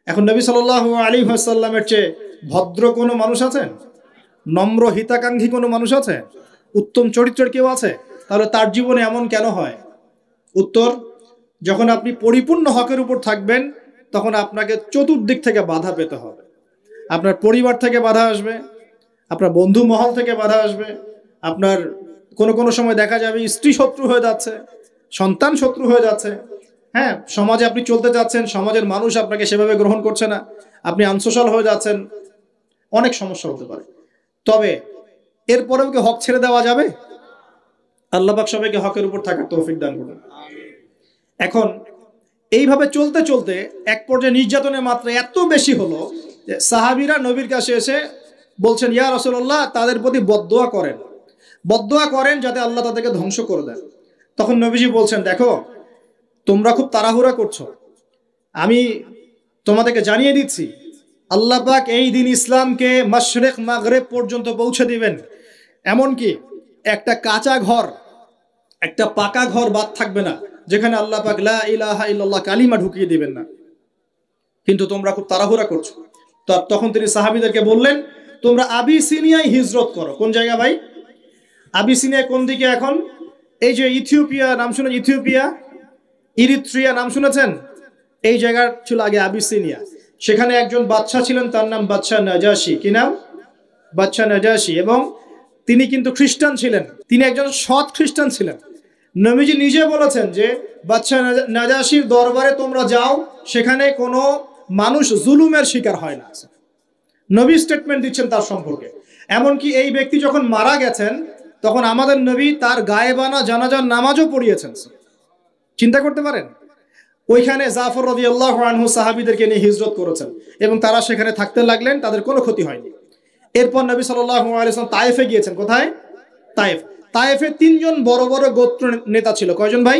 এখন নবী সাল্লাল্লাহু আলাইহি ওয়াসাল্লামের চেয়ে ভদ্র কোনো মানুষ আছে? নম্র হিতাকাঙ্ক্ষী কোনো মানুষ আছে? উত্তম চরিত্রের কেউ আছে? তাহলে তার জীবনে এমন কেন হয়? উত্তর, যখন আপনি পরিপূর্ণ হকের উপর থাকবেন তখন আপনাকে চতুর্দিক থেকে বাধা পেতে হবে। আপনার পরিবার থেকে বাধা আসবে, আপনার বন্ধু মহল থেকে বাধা আসবে, আপনার কোনো সময় দেখা যাবে স্ত্রী শত্রু হয়ে যাচ্ছে, সন্তান শত্রু হয়ে যাচ্ছে। হ্যাঁ, সমাজে আপনি চলতে যাচ্ছেন, সমাজের মানুষ আপনাকে সেভাবে গ্রহণ করছে না, আপনি আনসোশ্যাল হয়ে যাচ্ছেন, অনেক সমস্যা হতে পারে। তবে এরপরেও কি হক ছেড়ে দেওয়া যাবে? আল্লাহ পাক সবাইকে হকের উপর থাকার তৌফিক দান করুন। এখন এইভাবে চলতে চলতে এক পর্যায়ে নির্যাতনের মাত্রা এত বেশি হলো যে সাহাবীরা নবীর কাছে এসে বলছেন, ইয়া রাসূলুল্লাহ, তাদের প্রতি বদদোয়া করেন যাতে আল্লাহ তাদেরকে ধ্বংস করে দেন। তখন নবীজি বলছেন, দেখো তোমরা খুব তাড়াহুড়া করছো, আমি তোমাদেরকে জানিয়ে দিচ্ছি আল্লাহ পাক এই দিন ইসলামকে মাশরিক মাগরিব পর্যন্ত পৌঁছে দিবেন। এমনকি একটা কাঁচা ঘর, একটা পাকা ঘর বাদ থাকবে না যেখানে আল্লাহ পাক লা ইলাহা ইল্লাল্লাহ কালিমা ঢুকিয়ে দিবেন না। কিন্তু তোমরা খুব তাড়াহুড়া করছো। তো তখন তিনি সাহাবীদেরকে বললেন, তোমরা আবিসিনিয়ায় হিজরত করো। কোন জায়গা ভাই? আবিসিনিয়া কোন দিকে এখন? এই যে ইথিওপিয়া নাম শুনে, ইথিওপিয়া, ইরিত্রিয়া নাম শুনেছেন? এই জায়গার ছিল আগে আবিসিনিয়া। সেখানে একজন বাদশা ছিলেন, তার নাম বাদশা নাজাশী। কি নাম? বাদশা নাজাশী। এবং তিনি কিন্তু খ্রিস্টান ছিলেন, তিনি একজন সৎ খ্রিস্টান ছিলেন। নবীজি নিজে বলেছেন যে বাদশা নাজাশীর দরবারে তোমরা যাও, সেখানে কোনো মানুষ জুলুমের শিকার হয় না। নবী স্টেটমেন্ট দিচ্ছেন তার সম্পর্কে। এমনকি এই ব্যক্তি যখন মারা গেছেন তখন আমাদের নবী তার গায়েবানা জানাজার নামাজও পড়িয়েছেন। চিন্তা করতে পারেন, ওইখানে জাফর রাদিয়াল্লাহু আনহু সাহাবীদেরকে নিয়ে হিজরত করেছেন এবং তারা সেখানে থাকতে লাগলেন, তাদের কোনো ক্ষতি হয়নি। এরপর নবী সাল্লাল্লাহু আলাইহি ওয়াসাল্লাম তায়েফে গিয়েছেন। কোথায়? তায়েফ। তায়েফে তিনজন বড় বড় গোত্র নেতা ছিল। কয়জন ভাই?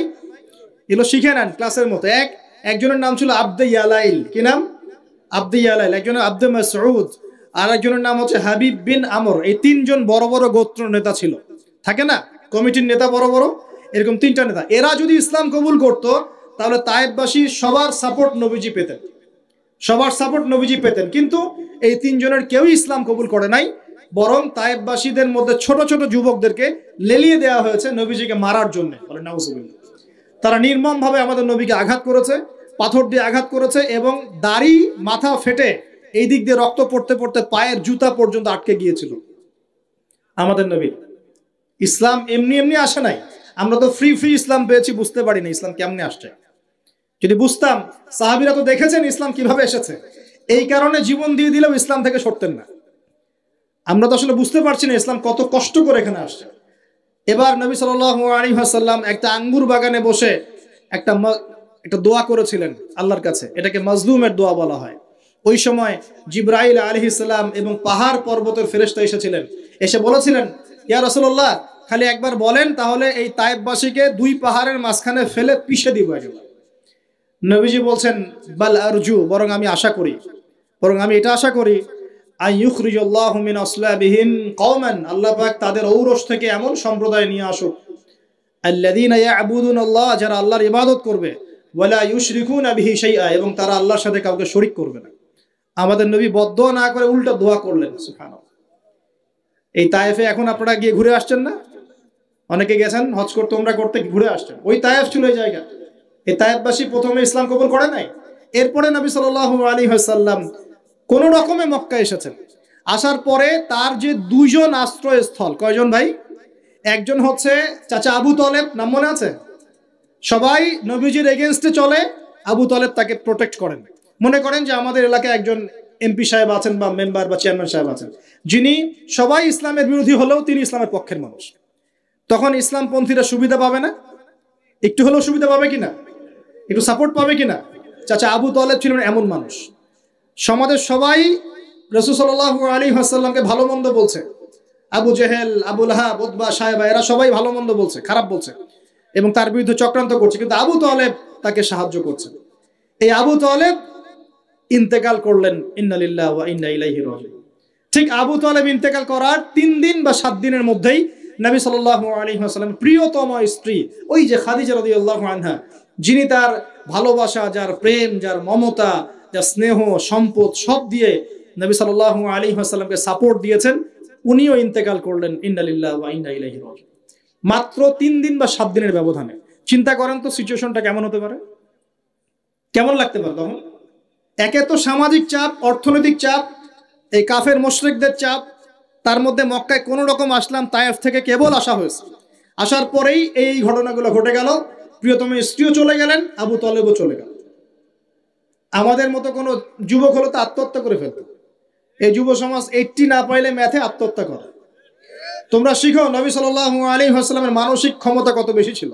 এগুলো শিখে নেন ক্লাসের মতো। একজনের নাম ছিল আব্দে ইয়ালাইল। কি নাম? আব্দে ইয়ালাইল। একজনের আব্দে মাসউদ, আর একজনের নাম হচ্ছে হাবিব বিন আমর। এই তিনজন বড় বড় গোত্র নেতা ছিল। থাকে না কমিটির নেতা বড় বড়, এরকম তিনটা নেতা। এরা যদি ইসলাম কবুল করতো তাহলে তায়েফবাসী সবার সাপোর্ট নবীজি পেতেন, সবার সাপোর্ট নবীজি পেতেন। কিন্তু এই তিনজনের কেউই ইসলাম কবুল করে নাই, বরং তায়েফবাসীদের মধ্যে ছোট ছোট যুবকদেরকে লেলিয়ে দেওয়া হয়েছে নবীজিকে মারার জন্য। বলেন নাউজুবিল্লাহ। তারা নির্মমভাবে আমাদের নবীকে আঘাত করেছে, পাথর দিয়ে আঘাত করেছে, এবং দাড়ি মাথা ফেটে এই দিক দিয়ে রক্ত পড়তে পড়তে পায়ের জুতা পর্যন্ত আটকে গিয়েছিল। আমাদের নবী ইসলাম এমনি এমনি আসে নাই। আমরা তো ফ্রি ইসলাম পেয়েছি, বুঝতে পারি না ইসলাম কেমনে আসছে। যদি বুঝতাম, সাহাবীরা তো দেখেছেন ইসলাম কিভাবে এসেছে, এই কারণে জীবন দিয়ে দিলেও ইসলাম থেকে সরতেন না। আমরা তো আসলে বুঝতে পারছি না ইসলাম কত কষ্ট করে এখানে আসছে। এবার নবী সাল্লাল্লাহু আলাইহি ওয়াসাল্লাম একটা আঙ্গুর বাগানে বসে একটা দোয়া করেছিলেন আল্লাহর কাছে। এটাকে মাজলুমের দোয়া বলা হয়। ওই সময় জিবরাইল আলাইহিস সালাম এবং পাহাড় পর্বতের ফেরেশতা এসেছিলেন, এসে বলেছিলেন, ইয়া রাসূলুল্লাহ, খালি একবার বলেন তাহলে এই তায়েফবাসীকে দুই পাহাড়ের মাঝখানে ফেলে পিষে দিব একবার। নবীজি বলছেন, বাল আরজু, বরং আমি আশা করি, বরং আমি এটা আশা করি, আইয়ুখরিজাল্লাহু মিন আসলাবিহিম কওমান, আল্লাহ পাক তাদের ঔরস থেকে এমন সম্প্রদায় নিয়ে আসুক, আল্লাযীনা ইয়াবুদুনাল্লাহ, যারা আল্লাহর ইবাদত করবে, ওয়ালা ইউশরিকুনা বিহি শাইআ, এবং তারা আল্লাহর সাথে কাউকে শরীক করবে না। আমাদের নবী বদদোয়া না করে উল্টা দোয়া করলেন। সুবহানাল্লাহ। এই তায়েফে এখন আপনারা গিয়ে ঘুরে আসছেন না? অনেকে গেছেন হজ করতে, ওমরা করতে, ঘুরে আসছেন। ওই তায়েফ ছিল এই জায়গা। এই তায়েফবাসী প্রথমে ইসলাম কবুল করে নাই। এরপরে নবী সাল্লাল্লাহু আলাইহি ওয়াসাল্লাম কোন রকমে মক্কা এসেছেন। আসার পরে তার যে দুইজন আশ্রয়স্থল, কয়জন ভাই? একজন হচ্ছে চাচা আবু তলেব, নাম মনে আছে? সবাই নবীজির এগেইনস্টে চলে, আবু তলেব তাকে প্রোটেক্ট করেন। মনে করেন যে আমাদের এলাকায় একজন এমপি সাহেব আছেন বা মেম্বার বা চেয়ারম্যান সাহেব আছেন, যিনি সবাই ইসলামের বিরোধী হলেও তিনি ইসলামের পক্ষের মানুষ। তখন ইসলামপন্থীরা সুবিধা পাবে না? একটু হলেও সুবিধা পাবে কিনা? একটু সাপোর্ট পাবে কিনা? চাচা আবু তলেব ছিলেন এমন মানুষ। সমাজের সবাই রাসূল সাল্লাল্লাহু আলাইহি ওয়াসাল্লামকে ভালো মন্দ বলছে। আবু জেহেল, আবু লাহাব, উতবা, সায়বা, এরা সবাই ভালো মন্দ বলছে, খারাপ বলছে, এবং তার বিরুদ্ধে চক্রান্ত করছে। কিন্তু আবু তলেব তাকে সাহায্য করছে। এই আবু তলেব ইন্তেকাল করলেন, ইন্না লিল্লাহি ওয়া ইন্না ইলাইহি রাজিউন। ঠিক আবু তলেব ইন্তেকাল করার 3 দিন বা 7 দিনের মধ্যেই নবী সাল্লাল্লাহু আলাইহি ওয়াসাল্লাম প্রিয়তম স্ত্রী, ওই যে খাদিজা রাদিয়াল্লাহু আনহা, যিনি তার ভালোবাসা, যার প্রেম, যার মমতা, যার স্নেহ, সম্পদ সব দিয়ে নবী সাল্লাল্লাহু আলাইহি ওয়াসাল্লামকে সাপোর্ট দিয়েছেন, উনিও ইন্তেকাল করলেন, ইন্না লিল্লাহি ওয়া ইন্না ইলাইহি রাজিউন। মাত্র 3 দিন বা 7 দিনের ব্যবধানে চিন্তা করেন তো সিচুয়েশনটা কেমন হতে পারে, কেমন লাগতে পারে তখন। একে তো সামাজিক চাপ, অর্থনৈতিক চাপ, এই কাফের মুশরিকদের চাপ, তার মধ্যে মক্কায় কোনো রকম আসলাম, তায়েফ থেকে কেবল আসা হয়েছে, আসার পরেই এই ঘটনাগুলো ঘটে গেল। প্রিয়তম স্ত্রীও চলে গেলেন, আবু তলেবও চলে গেল। আমাদের মতো কোনো যুবক হলো তো আত্মহত্যা করে ফেলত। এই যুব সমাজ 80 না পাইলে ম্যাথে আত্মহত্যা করে। তোমরা শিখো নবী সাল্লাল্লাহু আলাইহি ওয়াসাল্লামের মানসিক ক্ষমতা কত বেশি ছিল,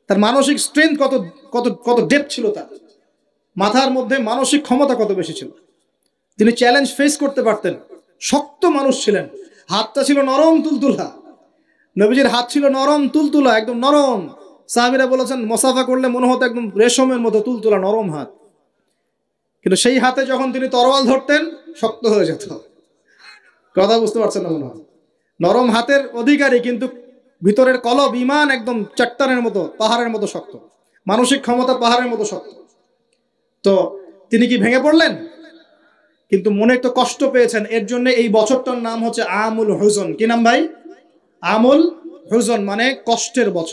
তার মানসিক স্ট্রেংথ কত কত কত ডেপথ ছিল, তার মাথার মধ্যে মানসিক ক্ষমতা কত বেশি ছিল। তিনি চ্যালেঞ্জ ফেস করতে পারতেন, শক্ত মানুষ ছিলেন, হাতটা ছিল নরম তুলতুলা, নবীজির হাত ছিল নরম তুলতুলা, একদম নরম। সাহাবীরা বলেছেন মুসাফা করলে মনে হতো একদম রেশমের মতো তুলতুলা নরম হাত, কিন্তু সেই হাতে যখন তিনি তরোয়াল ধরতেন শক্ত হয়ে যেত। কথা বুঝতে পারছেন না মনে হয়? নরম হাতের অধিকারী, কিন্তু ভিতরের কলব ইমান একদম চট্টানের মতো, পাহাড়ের মতো শক্ত, মানসিক ক্ষমতা পাহাড়ের মতো শক্ত। তো তিনি কি ভেঙে পড়লেন? কিন্তু মনে একটু কষ্ট পেয়েছেন, এর জন্য এই বছরটার নাম হচ্ছে আমুল হুজন। কি নাম ভাই? আমুল হুজন, মানে কষ্টের বছর।